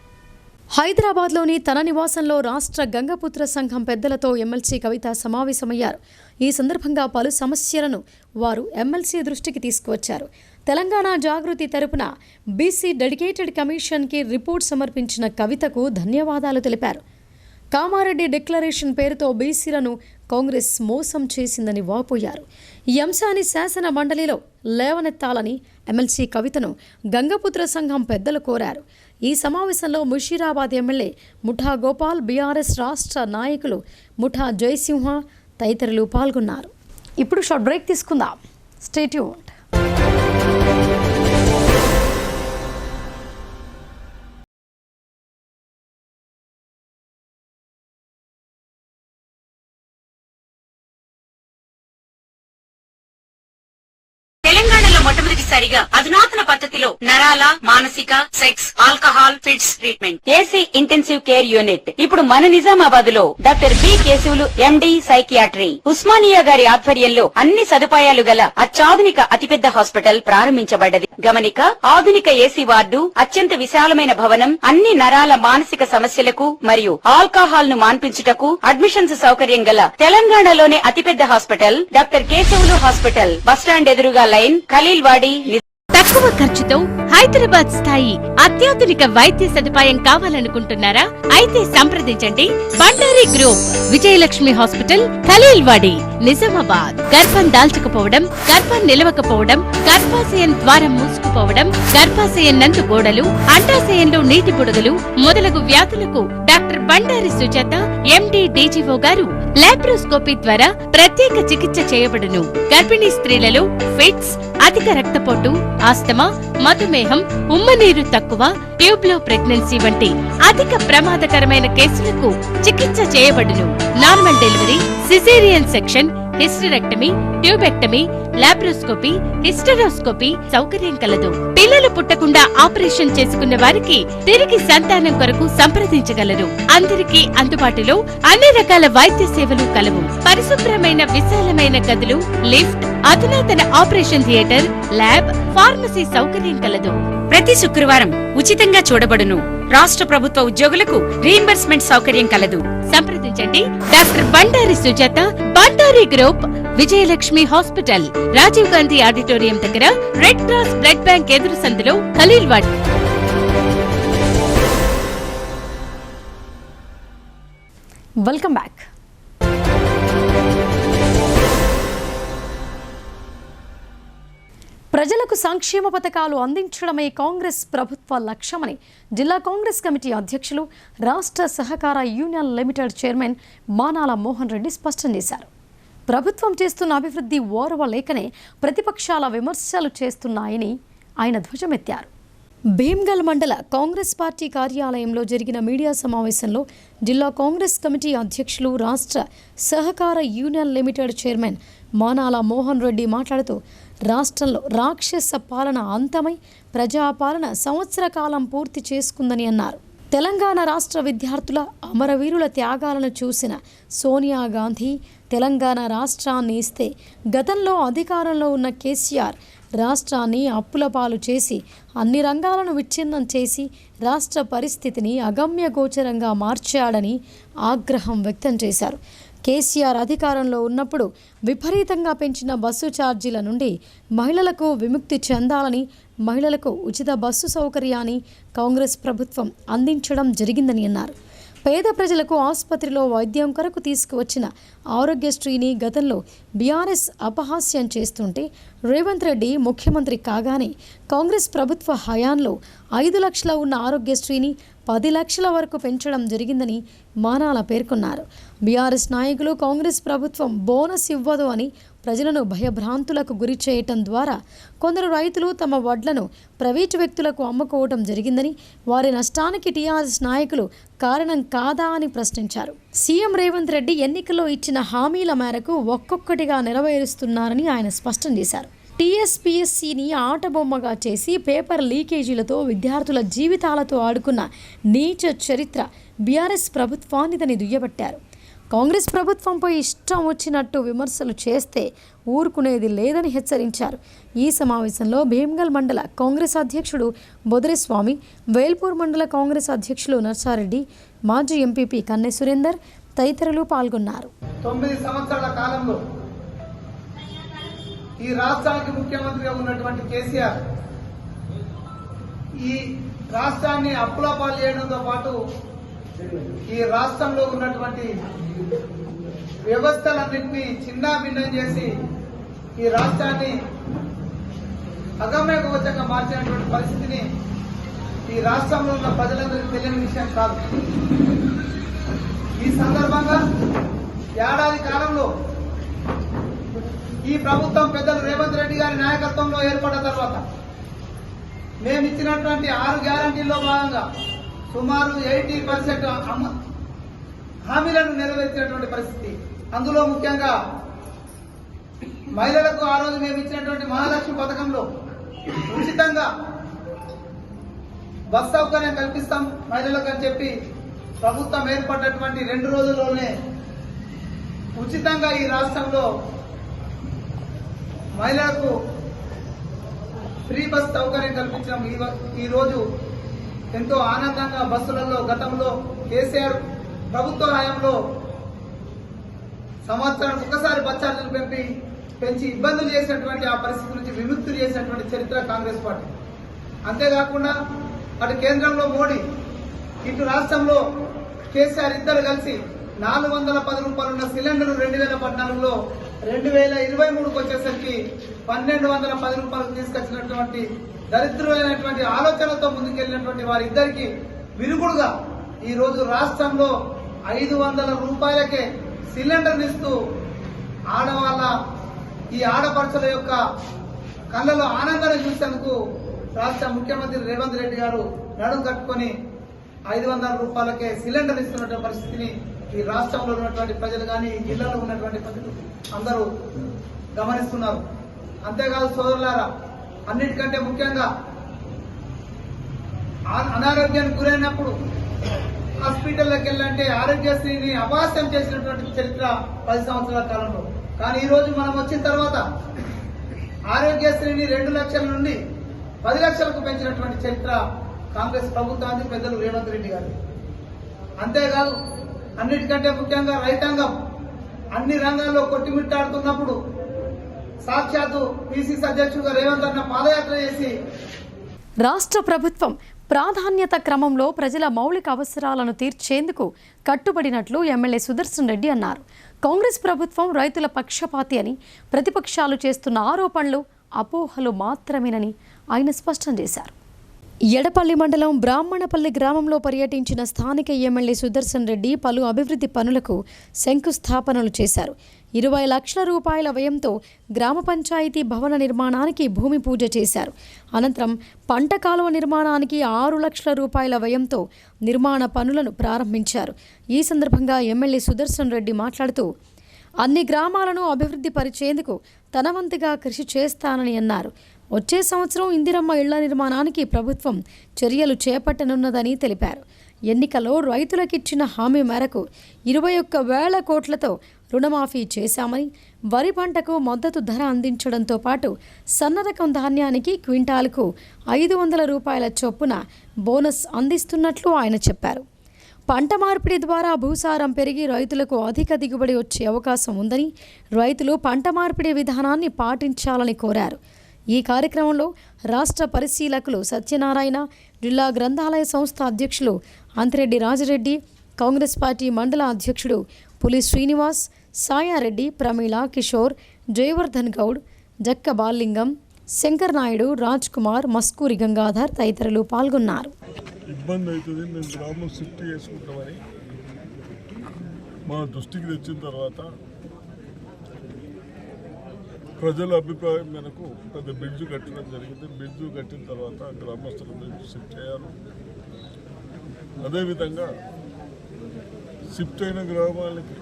హైదరాబాద్లోని తన నివాసంలో రాష్ట్ర గంగపుత్ర సంఘం పెద్దలతో ఎమ్మెల్సీ కవిత సమావేశమయ్యారు. ఈ సందర్భంగా పలు సమస్యలను వారు ఎమ్మెల్సీ దృష్టికి తీసుకువచ్చారు. తెలంగాణ జాగృతి తరపున బీసీ డెడికేటెడ్ కమిషన్కి రిపోర్ట్ సమర్పించిన కవితకు ధన్యవాదాలు తెలిపారు. కామారెడ్డి డిక్లరేషన్ పేరుతో బీసీలను కాంగ్రెస్ మోసం చేసిందని వాపోయారు. ఈ అంశాన్ని శాసన మండలిలో లేవనెత్తాలని ఎమ్మెల్సీ కవితను గంగపుత్ర సంఘం పెద్దలు కోరారు. ఈ సమావేశంలో ముషీరాబాద్ ఎమ్మెల్యే ముఠా గోపాల్, బీఆర్ఎస్ రాష్ట్ర నాయకులు ముఠా జయసింహ తదితరులు పాల్గొన్నారు. ఇప్పుడు షార్ట్ బ్రేక్ తీసుకుందాం. Stay tuned. తెలంగాణలో మొట్టమొదటిసారిగా అధునాతన పద్ధతిలో నరాల, మానసిక, sex, alcohol, fits treatment, AC intensive care unit ఇప్పుడు మన నిజామాబాద్ లో doctor B Keshavulu MD psychiatry, Osmania గారి ఆధ్వర్యంలో అన్ని సదుపాయాలు గల అత్యాధునిక అతిపెద్ద హాస్పిటల్ ప్రారంభించబడ్డది. గమనిక, ఆధునిక ఏసీ వార్డు, అత్యంత విశాలమైన భవనం, అన్ని నరాల మానసిక సమస్యలకు మరియు ఆల్కహాల్ ను మాన్పించుటకు అడ్మిషన్స్ సౌకర్యం గల తెలంగాణలోనే అతిపెద్ద hospital doctor Keshavulu hospital, bus stand ఎదురుగా లైన్, ఖలీల్వాడి. తక్కువ ఖర్చుతో హైదరాబాద్ స్థాయి అత్యాధునిక వైద్య సదుపాయం కావాలనుకుంటున్నారా? అయితే సంప్రదించండి బండారి గ్రూప్, విజయలక్ష్మి హాస్పిటల్, ఖలీల్వాడి, నిజామాబాద్. గర్భం దాల్చకపోవడం, గర్భం నిలవకపోవడం, గర్భాశయం ద్వారం మూసుకుపోవడం, గర్భాశయం నందు గోడలు, అండాశయంలో నీటి బుడగలు మొదలగు వ్యాధులకు డాక్టర్ బండారి సుజాత ఎండి డీజీఓ గారు లాప్రోస్కోపీ ద్వారా ప్రత్యేక చికిత్స చేయబడును. గర్భిణీ స్త్రీలలో ఫిట్స్, అధిక రక్తపోటు, ఆస్తమా, మధుమేహం, ఉమ్మనీరు తక్కువ, ట్యూబ్లో ప్రెగ్నెన్సీ వంటి అధిక ప్రమాదకరమైన కేసులకు చికిత్స చేయబడును. Normal delivery, caesarean section, hysterectomy, tubectomy, laparoscopy, hysteroscopy సౌకర్యం కలదు. పిల్లలు పుట్టకుండా ఆపరేషన్ చేసుకున్న వారికి తిరిగి సంతానం కొరకు సంప్రదించగలరు. అందరికీ అందుబాటులో అన్ని రకాల వైద్య సేవలు కలవు. పరిశుభ్రమైన విశాలమైన గదులు, లిఫ్ట్, అధునాతన ఆపరేషన్ థియేటర్, ల్యాబ్, ఫార్మసీ సౌకర్యం కలదు. ప్రతి శుక్రవారం ఉచితంగా చూడబడును. రాష్ట్ర ప్రభుత్వ ఉద్యోగులకు రీయింబర్స్మెంట్ సౌకర్యం కలదు. సంప్రదించండి doctor Bandari Sujatha, Bandari group, Vijayalakshmi hospital, Rajiv Gandhi auditorium దగ్గర, రెడ్ క్రాస్ బ్లడ్ బ్యాంక్ ఎదురు సందులో, ఖలీల్వాడ్. Welcome back. ప్రజలకు సంక్షేమ పథకాలు అందించడమే కాంగ్రెస్ ప్రభుత్వ లక్ష్యమని జిల్లా కాంగ్రెస్ కమిటీ అధ్యక్షులు, రాష్ట్ర సహకార union limited chairman Manala Mohan Reddy స్పష్టం చేశారు. ప్రభుత్వం చేస్తున్న అభివృద్ధి ఓర్వలేకనే ప్రతిపక్షాల విమర్శలు చేస్తున్నాయని ఆయన ధ్వజమెత్తారు. భీమ్గల్ మండల కాంగ్రెస్ పార్టీ కార్యాలయంలో జరిగిన మీడియా సమావేశంలో జిల్లా కాంగ్రెస్ కమిటీ అధ్యక్షులు, రాష్ట్ర సహకార union limited chairman Manala Mohan Reddy మాట్లాడుతూ, రాష్ట్రంలో రాక్షస పాలన అంతమై ప్రజాపాలన సంవత్సర కాలం పూర్తి చేసుకుందని అన్నారు. తెలంగాణ రాష్ట్ర విద్యార్థుల అమరవీరుల త్యాగాలను చూసిన సోనియా గాంధీ తెలంగాణ రాష్ట్రాన్ని ఇస్తే గతంలో అధికారంలో ఉన్న కేసీఆర్ రాష్ట్రాన్ని అప్పుల పాలు చేసి అన్ని రంగాలను విచ్ఛిన్నం చేసి రాష్ట్ర పరిస్థితిని అగమ్యగోచరంగా మార్చాడని ఆగ్రహం వ్యక్తం చేశారు. కేసీఆర్ అధికారంలో ఉన్నప్పుడు విపరీతంగా పెంచిన బస్సు ఛార్జీల నుండి మహిళలకు విముక్తి చెందాలని, మహిళలకు ఉచిత బస్సు సౌకర్యాన్ని కాంగ్రెస్ ప్రభుత్వం అందించడం జరిగిందని అన్నారు. పేద ప్రజలకు ఆసుపత్రిలో వైద్యం కొరకు తీసుకువచ్చిన ఆరోగ్యశ్రీని గతంలో బీఆర్ఎస్ అపహాస్యం చేస్తుంటే రేవంత్ రెడ్డి ముఖ్యమంత్రి కాగానే కాంగ్రెస్ ప్రభుత్వ హయాంలో 5 లక్షల ఉన్న ఆరోగ్యశ్రీని 10 లక్షల వరకు పెంచడం జరిగిందని మానాల పేర్కొన్నారు. బీఆర్ఎస్ నాయకులు కాంగ్రెస్ ప్రభుత్వం బోనస్ ఇవ్వదు అని ప్రజలను భయభ్రాంతులకు గురి చేయటం ద్వారా కొందరు రైతులు తమ వడ్లను ప్రైవేటు వ్యక్తులకు అమ్ముకోవడం జరిగిందని, వారి నష్టానికి టీఆర్ఎస్ నాయకులు కారణం కాదా అని ప్రశ్నించారు. సీఎం రేవంత్ రెడ్డి ఎన్నికల్లో ఇచ్చిన హామీల మేరకు ఒక్కొక్కటిగా నెరవేరుస్తున్నారని ఆయన స్పష్టం చేశారు. టీఎస్పీఎస్సీని ఆటబొమ్మగా చేసి పేపర్ లీకేజీలతో విద్యార్థుల జీవితాలతో ఆడుకున్న నీచ చరిత్ర బీఆర్ఎస్ ప్రభుత్వానిదని దుయ్యబట్టారు. కాంగ్రెస్ ప్రభుత్వంపై ఇష్టం వచ్చినట్టు విమర్శలు చేస్తే ఊరుకునేది లేదని హెచ్చరించారు. ఈ సమావేశంలో భీమ్గల్ మండల కాంగ్రెస్ అధ్యక్షుడు బొదరిస్వామి, వేల్పూర్ మండల కాంగ్రెస్ అధ్యక్షులు నర్సారెడ్డి, మాజీ ఎంపీపీ కన్నె సురేందర్ తదితరులు పాల్గొన్నారు. 9 సంవత్సరాల కాలంలో ఈ రాష్ట్రానికి ముఖ్యమంత్రిగా ఉన్నటువంటి కేసీఆర్ ఈ రాష్ట్రాన్ని అప్పుల పాలు చేయడంతో పాటు ఈ రాష్ట్రంలో ఉన్నటువంటి వ్యవస్థలన్నింటినీ చిన్నాభిన్నం చేసి ఈ రాష్ట్రాన్ని అగమ్యగోచరంగా మార్చినటువంటి పరిస్థితిని ఈ రాష్ట్రంలో ఉన్న ప్రజలందరికీ తెలియని విషయం కాదు. ఈ సందర్భంగా ఏడాది కాలంలో ఈ ప్రభుత్వం పెద్దలు రేవంత్ రెడ్డి గారి నాయకత్వంలో ఏర్పడిన తర్వాత మేము ఇచ్చినటువంటి 6 గ్యారంటీల్లో భాగంగా సుమారు 80% హామీలను నెరవేర్చినటువంటి పరిస్థితి. అందులో ముఖ్యంగా మహిళలకు ఆ రోజు మేము ఇచ్చినటువంటి మహాలక్ష్మి పథకంలో ఉచితంగా బస్ సౌకర్యం కల్పిస్తాం మహిళలకు అని చెప్పి ప్రభుత్వం ఏర్పడినటువంటి 2 రోజుల్లోనే ఉచితంగా ఈ రాష్ట్రంలో మహిళలకు ఫ్రీ బస్ సౌకర్యం కల్పించడం ఈ రోజు ఎంతో ఆనందంగా బస్సులలో గతంలో కేసీఆర్ ప్రభుత్వ హయాంలో సంవత్సరానికి ఒకసారి బస్ ఛార్జీలు పెంచి ఇబ్బందులు చేసినటువంటి ఆ పరిస్థితి నుంచి విముక్తులు చేసినటువంటి చరిత్ర కాంగ్రెస్ పార్టీ. అంతేకాకుండా అటు కేంద్రంలో మోడీ, ఇటు రాష్ట్రంలో కేసీఆర్ ఇద్దరు కలిసి 410 రూపాయలు ఉన్న సిలిండర్ 2014లో 2023కు వచ్చేసరికి 1210 రూపాయలకు తీసుకొచ్చినటువంటి దరిద్రమైనటువంటి ఆలోచనలతో ముందుకెళ్లినటువంటి వారిద్దరికి విరుగుడుగా ఈ రోజు రాష్ట్రంలో 500 రూపాయలకే సిలిండర్ ఇస్తూ ఆడవాళ్ళ ఈ ఆడపడుచుల యొక్క కళ్ళలో ఆనందాన్ని చూసేందుకు రాష్ట్ర ముఖ్యమంత్రి రేవంత్ రెడ్డి గారు నడుం కట్టుకొని 500 రూపాయలకే సిలిండర్ ఇస్తున్నటువంటి పరిస్థితిని ఈ రాష్ట్రంలో ఉన్నటువంటి ప్రజలు కానీ ఈ జిల్లాలో ఉన్నటువంటి ప్రజలు అందరూ గమనిస్తున్నారు. అంతేకాదు సోదరులారా, అన్నిటికంటే ముఖ్యంగా అనారోగ్యానికి గురైనప్పుడు హాస్పిటల్లోకి వెళ్ళంటే ఆరోగ్యశ్రీని అపహాస్యం చేసినటువంటి చరిత్ర 10 సంవత్సరాల కాలంలో. కానీ ఈ రోజు మనం వచ్చిన తర్వాత ఆరోగ్యశ్రీని 2 లక్షల నుండి 10 లక్షలకు పెంచినటువంటి చరిత్ర కాంగ్రెస్ ప్రభుత్వానికి పెద్దలు రేవంత్ రెడ్డి గారు. అంతేకాదు అన్నిటికంటే ముఖ్యంగా రైతాంగం అన్ని రంగాల్లో కొట్టిమిట్టాడుతున్నప్పుడు సాక్షాత్తు పిసిసి అధ్యక్షుడుగా రేవంత్ అన్న పాదయాత్ర చేసి రాష్ట్ర ప్రభుత్వం ప్రాధాన్యత క్రమంలో ప్రజల మౌలిక అవసరాలను తీర్చేందుకు కట్టుబడినట్లు ఎమ్మెల్యే సుదర్శన్ రెడ్డి అన్నారు. కాంగ్రెస్ ప్రభుత్వం రైతుల పక్షపాతి అని, ప్రతిపక్షాలు చేస్తున్న ఆరోపణలు అపోహలు మాత్రమేనని ఆయన స్పష్టం చేశారు. ఎడపల్లి మండలం బ్రాహ్మణపల్లి గ్రామంలో పర్యటించిన స్థానిక ఎమ్మెల్యే సుదర్శన్ రెడ్డి పలు అభివృద్ధి పనులకు శంకుస్థాపనలు చేశారు. 20 లక్షల రూపాయల వ్యయంతో గ్రామ పంచాయతీ భవన నిర్మాణానికి భూమి పూజ చేశారు. అనంతరం పంట కాలువ నిర్మాణానికి 6 లక్షల రూపాయల వ్యయంతో నిర్మాణ పనులను ప్రారంభించారు. ఈ సందర్భంగా ఎమ్మెల్యే సుదర్శన్ రెడ్డి మాట్లాడుతూ అన్ని గ్రామాలను అభివృద్ధి పరిచేందుకు తన వంతుగా కృషి చేస్తానని అన్నారు. వచ్చే సంవత్సరం ఇందిరమ్మ ఇళ్ల నిర్మాణానికి ప్రభుత్వం చర్యలు చేపట్టనున్నదని తెలిపారు. ఎన్నికలో రైతులకిచ్చిన హామీ మేరకు 21,000 కోట్లతో రుణమాఫీ చేశామని, వరి పంటకు మద్దతు ధర అందించడంతో పాటు సన్న రకం ధాన్యానికి క్వింటాలకు 500 రూపాయల చొప్పున బోనస్ అందిస్తున్నట్లు ఆయన చెప్పారు. పంట మార్పిడి ద్వారా భూసారం పెరిగి రైతులకు అధిక దిగుబడి వచ్చే అవకాశం ఉందని, రైతులు పంట మార్పిడి విధానాన్ని పాటించాలని కోరారు. ఈ కార్యక్రమంలో రాష్ట్ర పరిశీలకులు సత్యనారాయణ, జిల్లా గ్రంథాలయ సంస్థ అధ్యక్షులు అంతిరెడ్డి రాజిరెడ్డి, కాంగ్రెస్ పార్టీ మండల అధ్యక్షుడు పులి శ్రీనివాస్, సాయారెడ్డి, ప్రమీళ, కిషోర్, జయవర్ధన్ గౌడ్, జక్క బాలింగం, శంకర్ నాయుడు, రాజ్ కుమార్, మస్కూరి గంగాధర్ తదితరులు పాల్గొన్నారు. ఇబ్బంది అవుతుంది, మేము గ్రామం షిఫ్ట్ చేసుకుంటామని మా దృష్టికి తెచ్చిన తర్వాత ప్రజల అభిప్రాయం మేరకు పెద్ద బ్రిడ్జ్ కట్టడం జరిగింది. బ్రిడ్జ్ కట్టిన తర్వాత గ్రామస్తులందరూ షిఫ్ట్ అయ్యారు. అదేవిధంగా షిఫ్ట్ అయిన గ్రామాలకి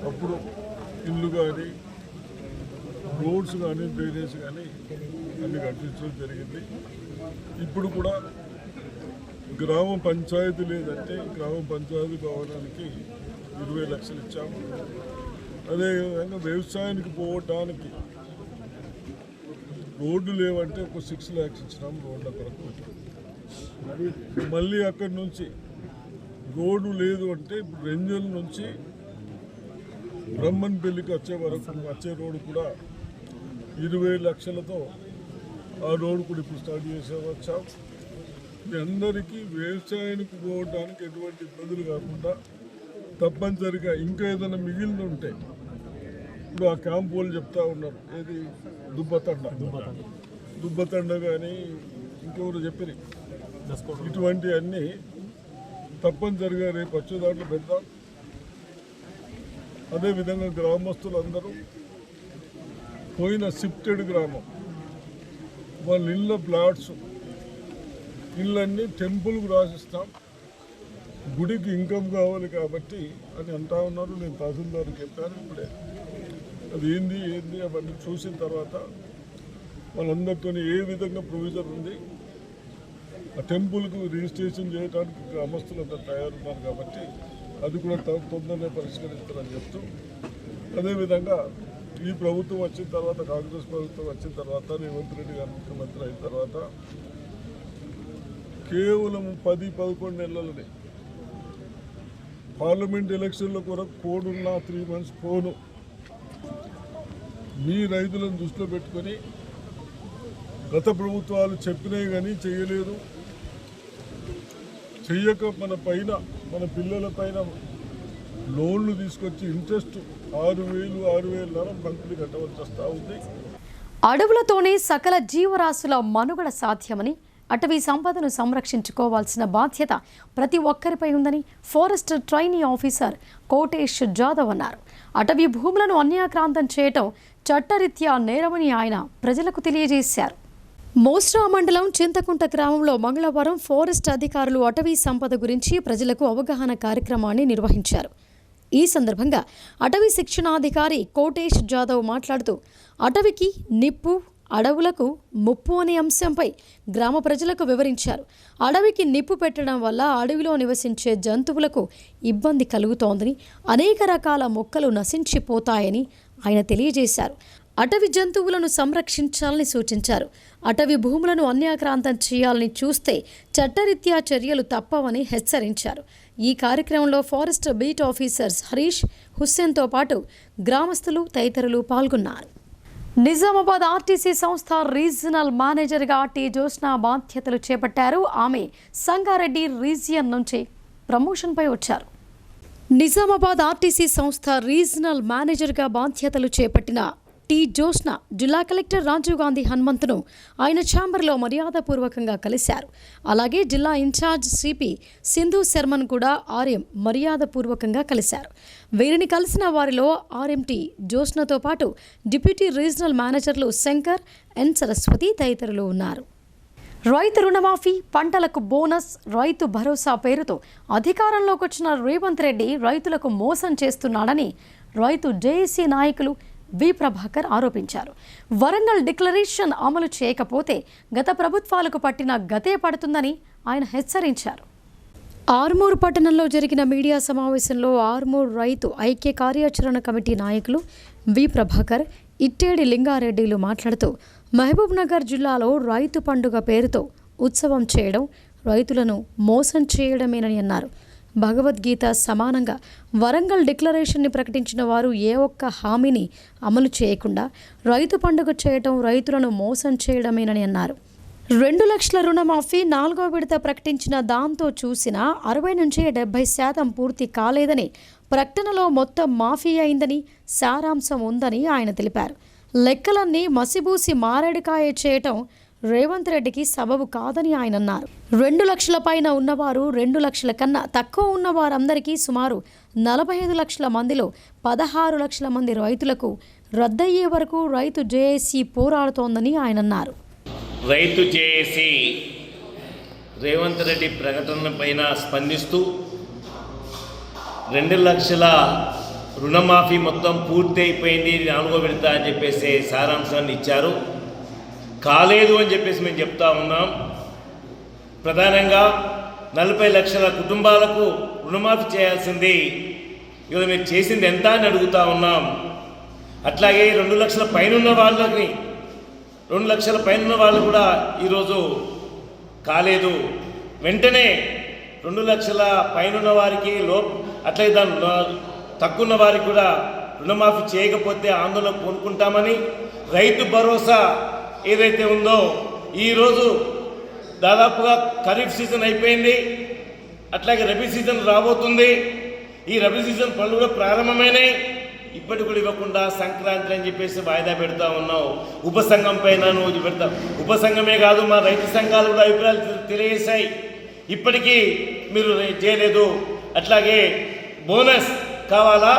అప్పుడు ఇల్లు కానీ, రోడ్స్ కానీ, డ్రైనేజ్ కానీ అన్ని కట్టించడం జరిగింది. ఇప్పుడు కూడా గ్రామ పంచాయతీ లేదంటే గ్రామ పంచాయతీ భవనానికి 20 లక్షలు ఇచ్చాము. అదేవిధంగా వ్యవసాయానికి పోవటానికి రోడ్డు లేవంటే ఒక 6 lakhs ఇచ్చినాము రోడ్ల కొరకు. మళ్ళీ అక్కడి నుంచి రోడ్డు లేదు అంటే ఇప్పుడు రెంజల్ నుంచి బ్రహ్మన్పల్లికి వచ్చే వరకు వచ్చే రోడ్డు కూడా 20 లక్షలతో ఆ రోడ్డు కూడా ఇప్పుడు స్టార్ట్ వచ్చాం. మీ అందరికీ వ్యవసాయానికి పోవడానికి ఎటువంటి ఇబ్బందులు కాకుండా తప్పనిసరిగా ఇంకా ఏదైనా మిగిలిన ఉంటే ఇప్పుడు ఆ క్యాంప్ వాళ్ళు చెప్తా ఉన్నారు, ఏది దుబ్బతండ కానీ ఇంకెవరు చెప్పిన ఇటువంటి అన్నీ తప్పనిసరిగా రేపు వచ్చే దాంట్లో పెడతాం. అదేవిధంగా గ్రామస్తులందరూ పోయిన షిఫ్టెడ్ గ్రామం వాళ్ళ ఇళ్ళ ప్లాట్స్ ఇళ్ళన్నీ టెంపుల్కు రాసిస్తాం, గుడికి ఇన్కమ్ కావాలి కాబట్టి అని అంటా ఉన్నారు. నేను తహసీల్దార్కి చెప్పాను ఇప్పుడే. అది ఏంది అవన్నీ చూసిన తర్వాత వాళ్ళందరితో ఏ విధంగా ప్రొవిజన్ ఉంది, ఆ టెంపుల్కు రిజిస్ట్రేషన్ చేయడానికి గ్రామస్తులంతా తయారున్నారు కాబట్టి అది కూడా తొందరనే పరిష్కరిస్తారని చెప్తూ, అదేవిధంగా ఈ ప్రభుత్వం వచ్చిన తర్వాత, కాంగ్రెస్ ప్రభుత్వం వచ్చిన తర్వాత, రేవంత్ రెడ్డి గారు ముఖ్యమంత్రి అయిన తర్వాత కేవలం 10-11 నెలలనే పార్లమెంట్ ఎలక్షన్ల కొరకు కోడున్న 3 months పోను మీ రైతులను దృష్టిలో పెట్టుకొని గత ప్రభుత్వాలు చెప్పినాయి కానీ చేయలేదు. చెయ్యక మన పిల్లల పైన లోన్లు తీసుకొచ్చి ఇంట్రెస్ట్ 6,000 మంత్లీ కట్టవలసి వస్తూ ఉంది. అడవులతోనే సకల జీవరాశుల మనుగడ సాధ్యమని, అటవీ సంపదను సంరక్షించుకోవాల్సిన బాధ్యత ప్రతి ఒక్కరిపై ఉందని forest trainee officer Kotesh Jadhav అన్నారు. అటవీ భూములను అన్యాక్రాంతం చేయటం చట్టరీత్యా నేరమని ఆయన ప్రజలకు తెలియజేశారు. మోస్రా మండలం చింతకుంట గ్రామంలో మంగళవారం ఫారెస్ట్ అధికారులు అటవీ సంపద గురించి ప్రజలకు అవగాహన కార్యక్రమాన్ని నిర్వహించారు. ఈ సందర్భంగా అటవీ శిక్షణాధికారి కోటేష్ జాదవ్ మాట్లాడుతూ అటవీకి నిప్పు, అడవులకు ముప్పు అనే అంశంపై గ్రామ ప్రజలకు వివరించారు. అడవికి నిప్పు పెట్టడం వల్ల అడవిలో నివసించే జంతువులకు ఇబ్బంది కలుగుతోందని, అనేక రకాల మొక్కలు నశించిపోతాయని ఆయన తెలియజేశారు. అటవీ జంతువులను సంరక్షించాలని సూచించారు. అటవీ భూములను అన్యాక్రాంతం చేయాలని చూస్తే చట్టరీత్యా చర్యలు తప్పవని హెచ్చరించారు. ఈ కార్యక్రమంలో ఫారెస్ట్ బీట్ ఆఫీసర్స్ హరీష్, హుస్సేన్తో పాటు గ్రామస్తులు తదితరులు పాల్గొన్నారు. నిజామాబాద్ ఆర్టీసీ సంస్థ రీజనల్ మేనేజర్గా టి జోష్నా బాధ్యతలు చేపట్టారు. ఆమె సంగారెడ్డి రీజియన్ నుంచి ప్రమోషన్పై వచ్చారు. నిజామాబాద్ ఆర్టీసీ సంస్థ రీజనల్ మేనేజర్గా బాధ్యతలు చేపట్టిన టి జోష్నా జిల్లా కలెక్టర్ రాజీవ్ గాంధీ హనుమంతును ఆయన ఛాంబర్లో మర్యాదపూర్వకంగా కలిశారు. అలాగే జిల్లా ఇన్ఛార్జ్ సిపి సింధు శర్మను కూడా ఆర్ఎం మర్యాదపూర్వకంగా కలిశారు. వీరిని కలిసిన వారిలో ఆర్ఎంటి జోష్నాతో పాటు డిప్యూటీ రీజనల్ మేనేజర్లు శంకర్, ఎన్ సరస్వతి తదితరులు ఉన్నారు. రైతు రుణమాఫీ, పంటలకు బోనస్, రైతు భరోసా పేరుతో అధికారంలోకి వచ్చిన రేవంత్ రెడ్డి రైతులకు మోసం చేస్తున్నాడని రైతు జేఏసీ నాయకులు వి ప్రభాకర్ ఆరోపించారు. వరంగల్ డిక్లరేషన్ అమలు చేయకపోతే గత ప్రభుత్వాలకు పట్టిన గతే పడుతుందని ఆయన హెచ్చరించారు. ఆర్మూర్ పట్టణంలో జరిగిన మీడియా సమావేశంలో ఆర్మూర్ రైతు ఐక్య కార్యాచరణ కమిటీ నాయకులు వి ప్రభాకర్, ఇట్టేడి లింగారెడ్డిలు మాట్లాడుతూ మహబూబ్ నగర్ జిల్లాలో రైతు పండుగ పేరుతో ఉత్సవం చేయడం రైతులను మోసం చేయడమేనని అన్నారు. భగవద్గీత సమానంగా వరంగల్ డిక్లరేషన్ని ప్రకటించిన వారు ఏ ఒక్క హామీని అమలు చేయకుండా రైతు పండుగ చేయడం రైతులను మోసం చేయడమేనని అన్నారు. 2 లక్షల రుణమాఫీ 4వ విడత ప్రకటించిన దాంతో చూసినా 60 నుంచి 70% పూర్తి కాలేదని, ప్రకటనలో మొత్తం మాఫీ అయిందని సారాంశం ఉందని ఆయన తెలిపారు. లెక్కలన్నీ మసిబూసి మారేడుకాయ చేయటం రేవంత్ రెడ్డికి సబబు కాదని ఆయన అన్నారు. 2 లక్షల పైన ఉన్నవారు 2 లక్షల కన్నా తక్కువ ఉన్న వారందరికీ సుమారు 45 లక్షల మందిలో 16 లక్షల మంది రైతులకు రద్దయ్యే వరకు రైతు జేఏసీ పోరాడుతోందని ఆయన అన్నారు. రైతు జేఏసీ రేవంత్ రెడ్డి ప్రకటన పైన స్పందిస్తూ 2 లక్షల రుణమాఫీ మొత్తం పూర్తి అయిపోయింది, 4వ విడత అని చెప్పేసి సారాంశాన్ని ఇచ్చారు. కాలేదు అని చెప్పేసి మేము చెప్తా ఉన్నాం. ప్రధానంగా 40 లక్షల కుటుంబాలకు రుణమాఫీ చేయాల్సింది ఇవాళ మీరు చేసింది ఎంత అని అడుగుతా ఉన్నాం. అట్లాగే 2 లక్షల పైన ఉన్న వాళ్ళకి 2 లక్షల పైన వాళ్ళు కూడా ఈరోజు కాలేదు. వెంటనే 2 లక్షల పైన వారికి అట్లాగే దాని తక్కువ ఉన్న వారికి కూడా రుణమాఫీ చేయకపోతే ఆందోళన పూనుకుంటామని, రైతు భరోసా ఏదైతే ఉందో ఈరోజు దాదాపుగా ఖరీఫ్ సీజన్ అయిపోయింది, అట్లాగే రబీ సీజన్ రాబోతుంది. ఈ రబీ సీజన్ పనులు కూడా ప్రారంభమైనాయి. ఇప్పటి కూడా ఇవ్వకుండా సంక్రాంతి అని చెప్పేసి వాయిదా పెడతా ఉన్నావు. ఉపసంఘం పైన నువ్వు పెడతావు. ఉపసంఘమే కాదు, మా రైతు సంఘాలు కూడా అభిప్రాయాలు తెలియజేశాయి. ఇప్పటికీ మీరు చేయలేదు. అట్లాగే బోనస్ కావాలా,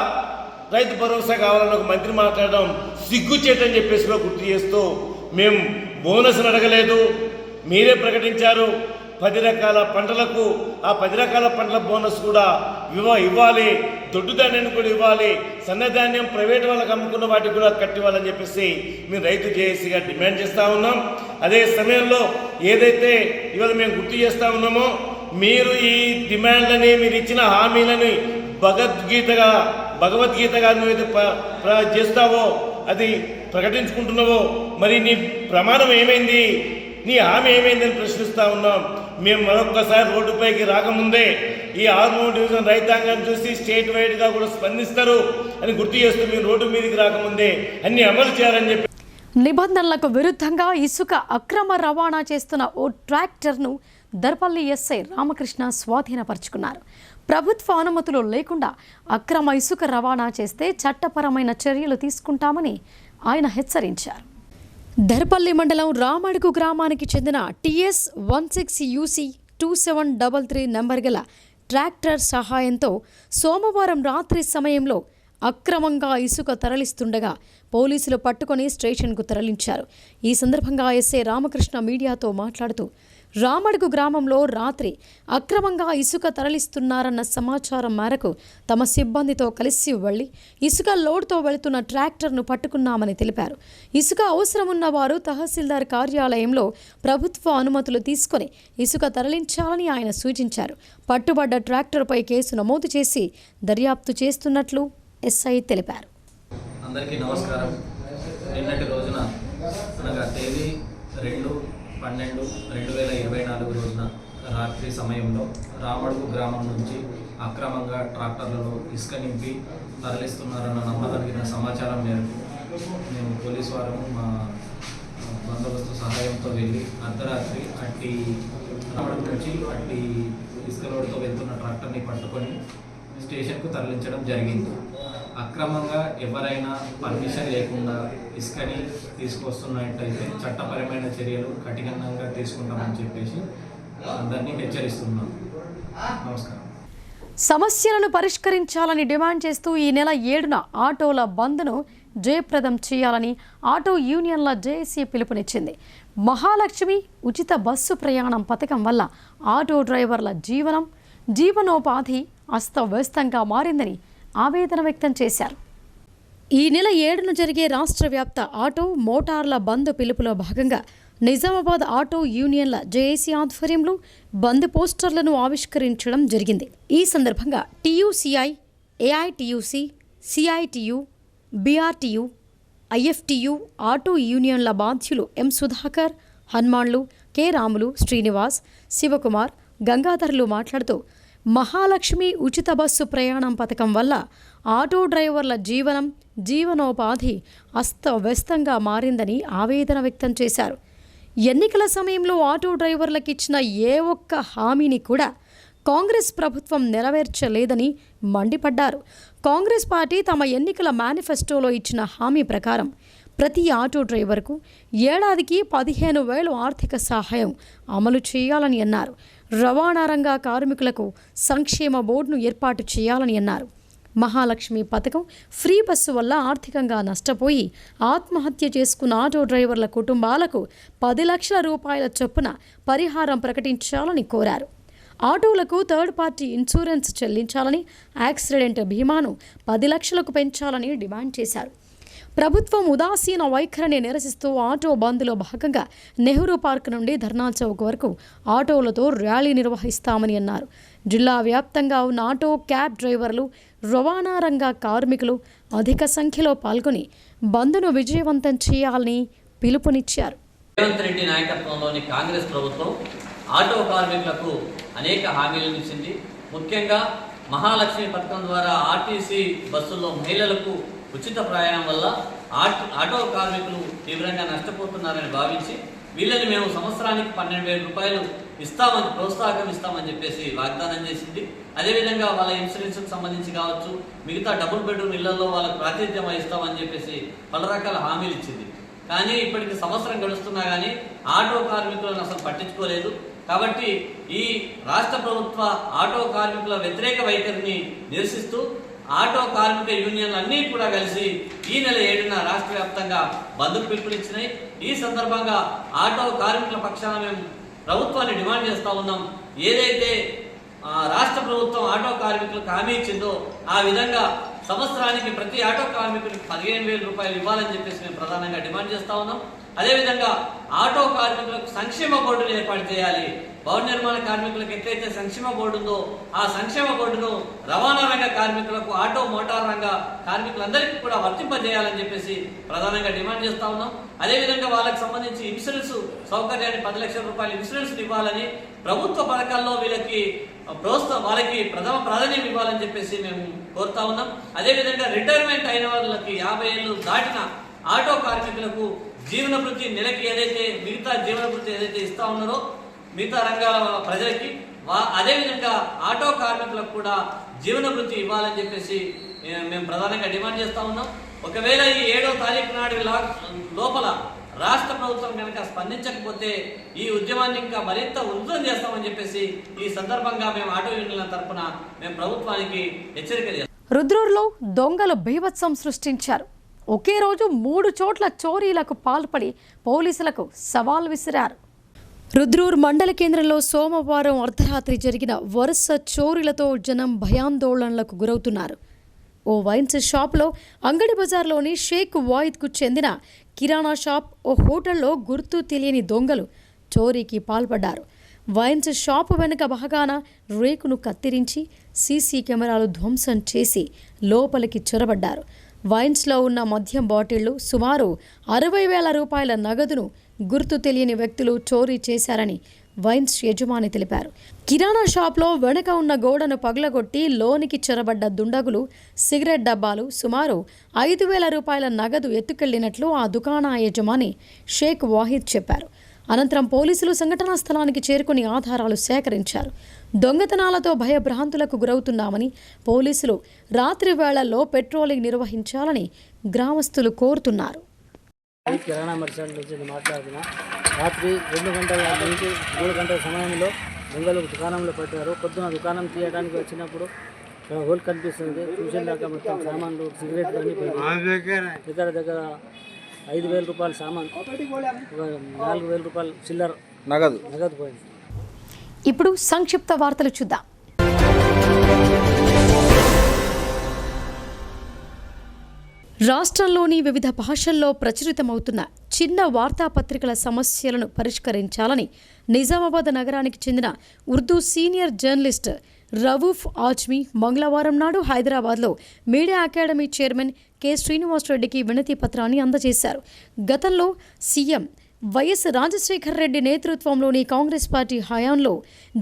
రైతు భరోసా కావాలని ఒక మంత్రి మాట్లాడడం సిగ్గుచేటని చెప్పేసి కూడా గుర్తు చేస్తూ, మేము బోనస్ అడగలేదు, మీరే ప్రకటించారు. 10 రకాల పంటలకు ఆ 10 రకాల పంటల బోనస్ కూడా ఇవ్వాలి, దొడ్డు ధాన్యాన్ని కూడా ఇవ్వాలి, సన్నధాన్యం ప్రైవేట్ వాళ్ళకి అమ్ముకున్న వాటికి కూడా కట్టివ్వాలని చెప్పేసి మేము రైతు జేఏసీగా డిమాండ్ చేస్తూ ఉన్నాం. అదే సమయంలో ఏదైతే ఇవాళ మేము గుర్తు చేస్తూ ఉన్నామో, మీరు ఈ డిమాండ్లని, మీరు ఇచ్చిన హామీలని భగవద్గీతగా నువ్వు చేస్తావో, అది ప్రకటించుకుంటున్నావో, మరి నీ ప్రమాణం ఏమైంది, నీ హామీ ఏమైందని ప్రశ్నిస్తూ ఉన్నాం. మేము మరొక్కసారి రోడ్డుపైకి రాకముందే ఈ ఆర్మూర్ డివిజన్ రైతాంగం చూసి స్టేట్ వైడ్గా కూడా స్పందిస్తారు అని గుర్తు చేస్తూ మీరు రోడ్డు మీదకి రాకముందే అన్ని అమలు చేయాలని చెప్పి. నిబంధనలకు విరుద్ధంగా ఇసుక అక్రమ రవాణా చేస్తున్న ఓ ట్రాక్టర్ను దర్పల్లి ఎస్ఐ రామకృష్ణ స్వాధీనపరుచుకున్నారు. ప్రభుత్వ అనుమతులు లేకుండా అక్రమ ఇసుక రవాణా చేస్తే చట్టపరమైన చర్యలు తీసుకుంటామని ఆయన హెచ్చరించారు. దర్పల్లి మండలం రామడుగు గ్రామానికి చెందిన TS 16 UC 2733 నెంబర్ గల ట్రాక్టర్ సహాయంతో సోమవారం రాత్రి సమయంలో అక్రమంగా ఇసుక తరలిస్తుండగా పోలీసులు పట్టుకొని స్టేషన్కు తరలించారు. ఈ సందర్భంగా ఎస్ఐ రామకృష్ణ మీడియాతో మాట్లాడుతూ, రామడుగు గ్రామంలో రాత్రి అక్రమంగా ఇసుక తరలిస్తున్నారన్న సమాచారం మేరకు తమ సిబ్బందితో కలిసి వెళ్లి ఇసుక లోడ్తో వెళుతున్న ట్రాక్టర్ను పట్టుకున్నామని తెలిపారు. ఇసుక అవసరం ఉన్న వారు తహసీల్దార్ కార్యాలయంలో ప్రభుత్వ అనుమతులు తీసుకొని ఇసుక తరలించాలని ఆయన సూచించారు. పట్టుబడ్డ ట్రాక్టర్పై కేసు నమోదు చేసి దర్యాప్తు చేస్తున్నట్లు ఎస్ఐ తెలిపారు. అందరికీ నమస్కారం. నిన్నటి రోజున అనగా తేదీ 2/12/2024 రోజున రాత్రి సమయంలో రామడుగు గ్రామం నుంచి అక్రమంగా ట్రాక్టర్లలో ఇసుక నింపి తరలిస్తున్నారన్న నమ్మదగిన సమాచారం మేరకు మేము పోలీసు వారు మా బందోబస్తు సహాయంతో వెళ్ళి అర్ధరాత్రి రామడుగు నుంచి ఇసుక లోడ్తో వెళ్తున్న ట్రాక్టర్ని పట్టుకొని స్టేషన్కు తరలించడం జరిగింది. అక్రమంగా ఎవరైనా పర్మిషన్ లేకుండా ఇసుకని తీసుకొస్తున్నట్టయితే చట్టపరమైన చర్యలు కఠినంగా తీసుకుంటామని చెప్పేసి అందరినీ హెచ్చరిస్తున్నాం. నమస్కారం. సమస్యలను పరిష్కరించాలని డిమాండ్ చేస్తూ ఈ నెల 7న ఆటోల బంద్ను జయప్రదం చేయాలని ఆటో యూనియన్ల జేఏసీ పిలుపునిచ్చింది. మహాలక్ష్మి ఉచిత బస్సు ప్రయాణం పథకం వల్ల ఆటో డ్రైవర్ల జీవనోపాధి అస్తవ్యస్తంగా మారిందని ఆవేదన వ్యక్తం చేశారు. ఈ నెల 7న జరిగే రాష్ట్ర వ్యాప్త ఆటో మోటార్ల బంద్ పిలుపులో భాగంగా నిజామాబాద్ ఆటో యూనియన్ల జేఏసీ ఆధ్వర్యంలో బంద్ పోస్టర్లను ఆవిష్కరించడం జరిగింది. ఈ సందర్భంగా TUCI, AITUC, CITU, BRTU, IFTU auto యూనియన్ల బాధ్యులు ఎం సుధాకర్, హనుమాన్లు, కె రాములు, శ్రీనివాస్, శివకుమార్, గంగాధర్లు మాట్లాడుతూ మహాలక్ష్మి ఉచిత బస్సు ప్రయాణం పథకం వల్ల ఆటో డ్రైవర్ల జీవనోపాధి అస్తవ్యస్తంగా మారిందని ఆవేదన వ్యక్తం చేశారు. ఎన్నికల సమయంలో ఆటో డ్రైవర్లకు ఇచ్చిన ఏ ఒక్క హామీని కూడా కాంగ్రెస్ ప్రభుత్వం నెరవేర్చలేదని మండిపడ్డారు. కాంగ్రెస్ పార్టీ తమ ఎన్నికల మేనిఫెస్టోలో ఇచ్చిన హామీ ప్రకారం ప్రతి ఆటో డ్రైవర్కు ఏడాదికి 15,000 ఆర్థిక సహాయం అమలు చేయాలని అన్నారు. రవాణా రంగ కార్మికులకు సంక్షేమ బోర్డును ఏర్పాటు చేయాలని అన్నారు. మహాలక్ష్మి పథకం ఫ్రీ బస్సు వల్ల ఆర్థికంగా నష్టపోయి ఆత్మహత్య చేసుకున్న ఆటో డ్రైవర్ల కుటుంబాలకు 10 లక్షల రూపాయల చొప్పున పరిహారం ప్రకటించాలని కోరారు. ఆటోలకు థర్డ్ పార్టీ ఇన్సూరెన్స్ చెల్లించాలని, యాక్సిడెంట్ బీమాను 10 లక్షలకు పెంచాలని డిమాండ్ చేశారు. ప్రభుత్వం ఉదాసీన వైఖరిని నిరసిస్తూ ఆటో బంద్లో భాగంగా నెహ్రూ పార్క్ నుండి ధర్నా చౌక్ వరకు ఆటోలతో ర్యాలీ నిర్వహిస్తామని అన్నారు. జిల్లా వ్యాప్తంగా ఉన్న ఆటో, క్యాబ్ డ్రైవర్లు, రవాణా రంగ కార్మికులు అధిక సంఖ్యలో పాల్గొని బంద్ను విజయవంతం చేయాలని పిలుపునిచ్చారు. రేవంత్ రెడ్డి నాయకత్వంలోని కాంగ్రెస్ ప్రభుత్వం ఆటో కార్మికులకు అనేక హామీలను ఇచ్చింది. ముఖ్యంగా మహాలక్ష్మి పథకం ద్వారా ఆర్టీసీ బస్సుల్లో మహిళలకు ఉచిత ప్రయాణం వల్ల ఆటో కార్మికులు తీవ్రంగా నష్టపోతున్నారని భావించి వీళ్ళని మేము సంవత్సరానికి 12,000 రూపాయలు ఇస్తామని, ప్రోత్సాహకం ఇస్తామని చెప్పేసి వాగ్దానం చేసింది. అదేవిధంగా వాళ్ళ ఇన్సూరెన్స్కి సంబంధించి కావచ్చు, మిగతా డబుల్ బెడ్రూమ్ ఇళ్లలో వాళ్ళకు ప్రాతినిధ్యం వహిస్తామని చెప్పేసి పలు రకాల హామీలు ఇచ్చింది. కానీ ఇప్పటికి సంవత్సరం గడుస్తున్నా కానీ ఆటో కార్మికులను అసలు పట్టించుకోలేదు. కాబట్టి ఈ రాష్ట్ర ప్రభుత్వ ఆటో కార్మికుల వ్యతిరేక వైఖరిని నిరసిస్తూ ఆటో కార్మిక యూనియన్లు అన్నీ కూడా కలిసి ఈ నెల 7న రాష్ట్ర వ్యాప్తంగా బంద్కు పిలుపునిచ్చినాయి. ఈ సందర్భంగా ఆటో కార్మికుల పక్షాన మేము ప్రభుత్వాన్ని డిమాండ్ చేస్తూ ఉన్నాం. ఏదైతే రాష్ట్ర ప్రభుత్వం ఆటో కార్మికులకు హామీ ఇచ్చిందో ఆ విధంగా సంవత్సరానికి ప్రతి ఆటో కార్మికుడికి 15,000 రూపాయలు ఇవ్వాలని చెప్పేసి మేము ప్రధానంగా డిమాండ్ చేస్తూ ఉన్నాం. అదేవిధంగా ఆటో కార్మికులకు సంక్షేమ బోర్డును ఏర్పాటు చేయాలి. భవన నిర్మాణ కార్మికులకు ఎట్లయితే సంక్షేమ బోర్డు ఉందో ఆ సంక్షేమ బోర్డును రవాణా రంగ కార్మికులకు, ఆటో మోటార్ రంగ కార్మికులందరికీ కూడా వర్తింపజేయాలని చెప్పేసి ప్రధానంగా డిమాండ్ చేస్తూ ఉన్నాం. అదేవిధంగా వాళ్ళకి సంబంధించి ఇన్సూరెన్స్ సౌకర్యాన్ని 10 లక్షల రూపాయల ఇన్సూరెన్స్ ఇవ్వాలని, ప్రభుత్వ పథకాల్లో వాళ్ళకి ప్రథమ ప్రాధాన్యం ఇవ్వాలని చెప్పేసి మేము కోరుతా ఉన్నాం. అదేవిధంగా రిటైర్మెంట్ అయిన వాళ్ళకి 50 ఏళ్ళు దాటిన ఆటో కార్మికులకు జీవన వృత్తి నెలకి ఏదైతే మిగతా జీవన వృత్తి ఏదైతే ఇస్తా ఉన్నారో మిగతా రంగాల ప్రజలకి అదేవిధంగా ఆటో కార్మికులకు కూడా జీవన వృత్తి ఇవ్వాలని చెప్పేసి మేము ప్రధానంగా డిమాండ్ చేస్తూ ఉన్నాం. ఒకవేళ ఈ 7వ తారీఖు నాడు లోపల రాష్ట్ర ప్రభుత్వం కనుక స్పందించకపోతే ఈ ఉద్యమాన్ని ఇంకా మరింత ఉధృతం చేస్తామని చెప్పేసి ఈ సందర్భంగా మేము ఆటో యూనియన్ల తరఫున మేము ప్రభుత్వానికి హెచ్చరిక చేస్తాం. రుద్రూరులో దొంగలు బీభత్సం సృష్టించారు. ఒకే రోజు 3 చోట్ల చోరీలకు పాల్పడి పోలీసులకు సవాల్ విసిరారు. రుద్రూర్ మండల కేంద్రంలో సోమవారం అర్ధరాత్రి జరిగిన వరుస చోరీలతో జనం భయాందోళనలకు గురవుతున్నారు. ఓ వైన్స్ షాప్లో, అంగడి బజార్లోని షేక్ వాయిద్కు చెందిన కిరాణా షాప్, ఓ హోటల్లో గుర్తు తెలియని దొంగలు చోరీకి పాల్పడ్డారు. వైన్స్ షాపు వెనుక భాగాన రేకును కత్తిరించి సీసీ కెమెరాలు ధ్వంసం చేసి లోపలికి చొరబడ్డారు. వైన్స్లో ఉన్న మద్యం బాటిళ్లు, సుమారు 60,000 రూపాయల నగదును గుర్తు తెలియని వ్యక్తులు చోరీ చేశారని వైన్స్ యజమాని తెలిపారు. కిరాణా షాప్లో వెనుక ఉన్న గోడను పగలగొట్టి లోనికి చొరబడ్డ దుండగులు సిగరెట్ డబ్బాలు, సుమారు 5,000 రూపాయల నగదు ఎత్తుకెళ్లినట్లు ఆ దుకాణా యజమాని షేక్ వాహిద్ చెప్పారు. అనంతరం పోలీసులు సంఘటనా స్థలానికి చేరుకుని ఆధారాలు సేకరించారు. దొంగతనాలతో భయభ్రాంతులకు గురవుతున్నామని, పోలీసులు రాత్రి వేళల్లో పెట్రోలింగ్ నిర్వహించాలని గ్రామస్తులు కోరుతున్నారు. కిరాణా మర్చెంట్ నుంచి మాట్లాడుతున్నా. రాత్రి 2 గంటల నుంచి 3 గంటల సమయంలో దొంగలు దుకాణంలో పట్టారు. పొద్దున దుకాణం తీయడానికి వచ్చినప్పుడు హోల్ కనిపిస్తుంది. చూసిన దాకా మొత్తం సామాన్లు, సిగరెట్ అన్నీ దగ్గర 5,000 రూపాయల సామాన్, 4,000 రూపాయల చిల్లర నగదు పోయింది. ఇప్పుడు సంక్షిప్త వార్తలు చూద్దాం. రాష్ట్రంలోని వివిధ భాషల్లో ప్రచురితమవుతున్న చిన్న వార్తాపత్రికల సమస్యలను పరిష్కరించాలని నిజామాబాద్ నగరానికి చెందిన ఉర్దూ సీనియర్ జర్నలిస్ట్ రవూఫ్ ఆజ్మీ మంగళవారం నాడు హైదరాబాద్లో మీడియా అకాడమీ చైర్మన్ కె శ్రీనివాసరెడ్డికి వినతి పత్రాన్ని అందజేశారు. గతంలో సీఎం వైఎస్ రాజశేఖర్ రెడ్డి నేతృత్వంలోని కాంగ్రెస్ పార్టీ హయాంలో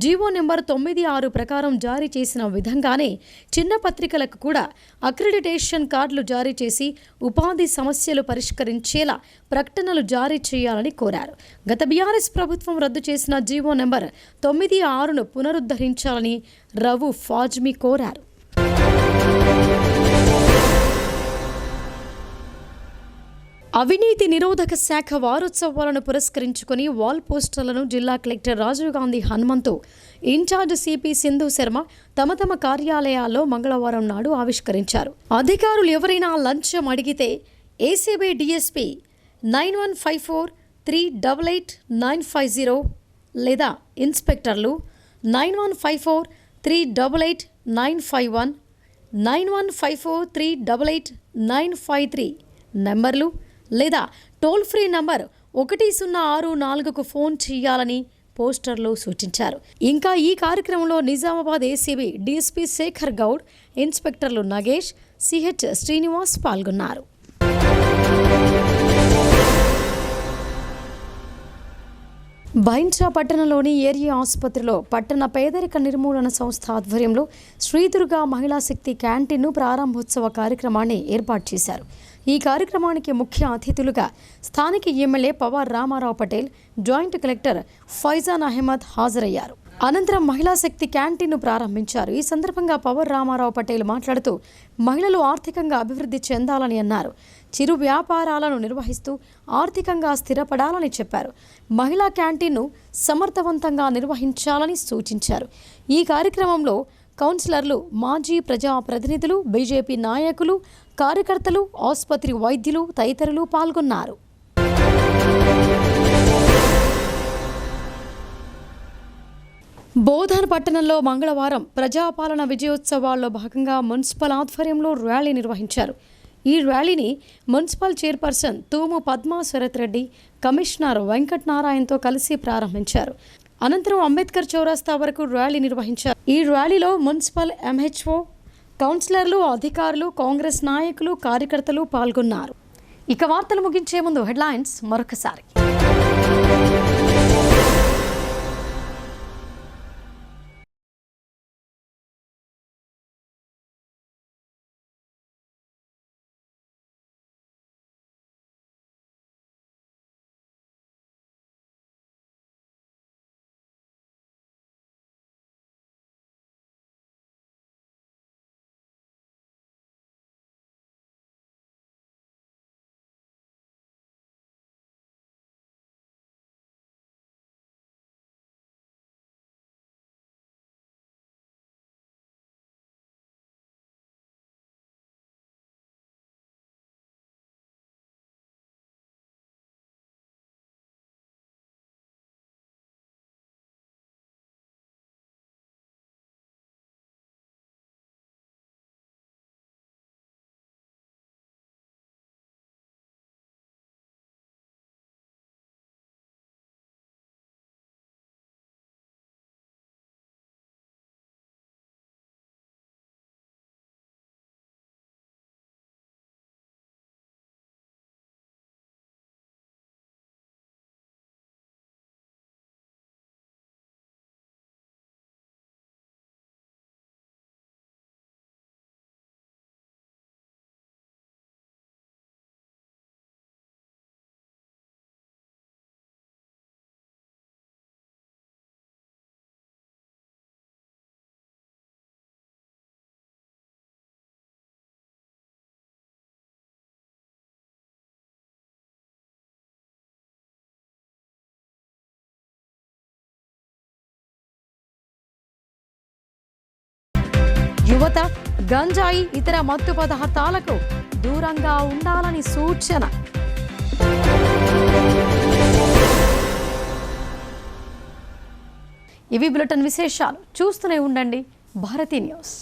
జీవో నెంబర్ 96 ప్రకారం జారీ చేసిన విధంగానే చిన్న పత్రికలకు కూడా అక్రిడిటేషన్ కార్డులు జారీ చేసి ఉపాధి సమస్యలు పరిష్కరించేలా ప్రకటనలు జారీ చేయాలని కోరారు. గత బీఆర్ఎస్ ప్రభుత్వం రద్దు చేసిన జీవో నెంబర్ 96ను పునరుద్ధరించాలని రవూఫ్ ఆజ్మీ కోరారు. అవినీతి నిరోధక శాఖ వారోత్సవాలను పురస్కరించుకుని వాల్ పోస్టర్లను జిల్లా collector Rajiv Gandhi Hanumanthu, incharge CP Sindhu Sharma తమ కార్యాలయాల్లో మంగళవారం నాడు ఆవిష్కరించారు. అధికారులు ఎవరైనా లంచం అడిగితే ఏసీబీ డిఎస్పీ 9154388950 లేదా ఇన్స్పెక్టర్లు 9154388951, 9154388953 నెంబర్లు లేదా టోల్ ఫ్రీ నంబర్ 1064కు ఫోన్ చేయాలని పోస్టర్లో సూచించారు. ఇంకా ఈ కార్యక్రమంలో నిజామాబాద్ ఏసీబీ డీఎస్పీ శేఖర్ గౌడ్, ఇన్స్పెక్టర్లు నగేష్, సిహెచ్ శ్రీనివాస్ పాల్గొన్నారు. బైంచా పట్టణంలోని ఏరియా ఆసుపత్రిలో పట్టణ పేదరిక నిర్మూలన సంస్థ ఆధ్వర్యంలో శ్రీదుర్గా మహిళా శక్తి క్యాంటీన్ను ప్రారంభోత్సవ కార్యక్రమాన్ని ఏర్పాటు చేశారు. ఈ కార్యక్రమానికి ముఖ్య అతిథులుగా స్థానిక MLA Pawar Ramarao Patel, joint collector Faizan Ahmed హాజరయ్యారు. అనంతరం మహిళా శక్తి క్యాంటీన్ను ప్రారంభించారు. ఈ సందర్భంగా పవర్ రామారావు పటేల్ మాట్లాడుతూ మహిళలు ఆర్థికంగా అభివృద్ధి చెందాలని అన్నారు. చిరు వ్యాపారాలను నిర్వహిస్తూ ఆర్థికంగా స్థిరపడాలని చెప్పారు. మహిళా క్యాంటీన్ను సమర్థవంతంగా నిర్వహించాలని సూచించారు. ఈ కార్యక్రమంలో కౌన్సిలర్లు, మాజీ ప్రజా ప్రతినిధులు, బీజేపీ నాయకులు, కార్యకర్తలు, ఆసుపత్రి వైద్యులు తదితరులు పాల్గొన్నారు. బోధన్ పట్టణంలో మంగళవారం ప్రజాపాలన విజయోత్సవాల్లో భాగంగా మున్సిపల్ ఆధ్వర్యంలో ర్యాలీ నిర్వహించారు. ఈ ర్యాలీని మున్సిపల్ చైర్పర్సన్ తూము పద్మా శరత్ రెడ్డి, కమిషనర్ వెంకట్ నారాయణతో కలిసి ప్రారంభించారు. అనంతరం అంబేద్కర్ చౌరస్తా వరకు ర్యాలీ నిర్వహించారు. ఈ ర్యాలీలో మున్సిపల్ ఎంహెచ్ఓ, కౌన్సిలర్లు, అధికారులు, కాంగ్రెస్ నాయకులు, కార్యకర్తలు పాల్గొన్నారు. ఇక వార్తలు ముగించే ముందు హెడ్లైన్స్ మరొకసారి. యువత గంజాయి, ఇతర మత్తు పదార్థాలకు దూరంగా ఉండాలని సూచన. ఇవి బులెటిన్ విశేషాలు. చూస్తూనే ఉండండి భారతీ న్యూస్.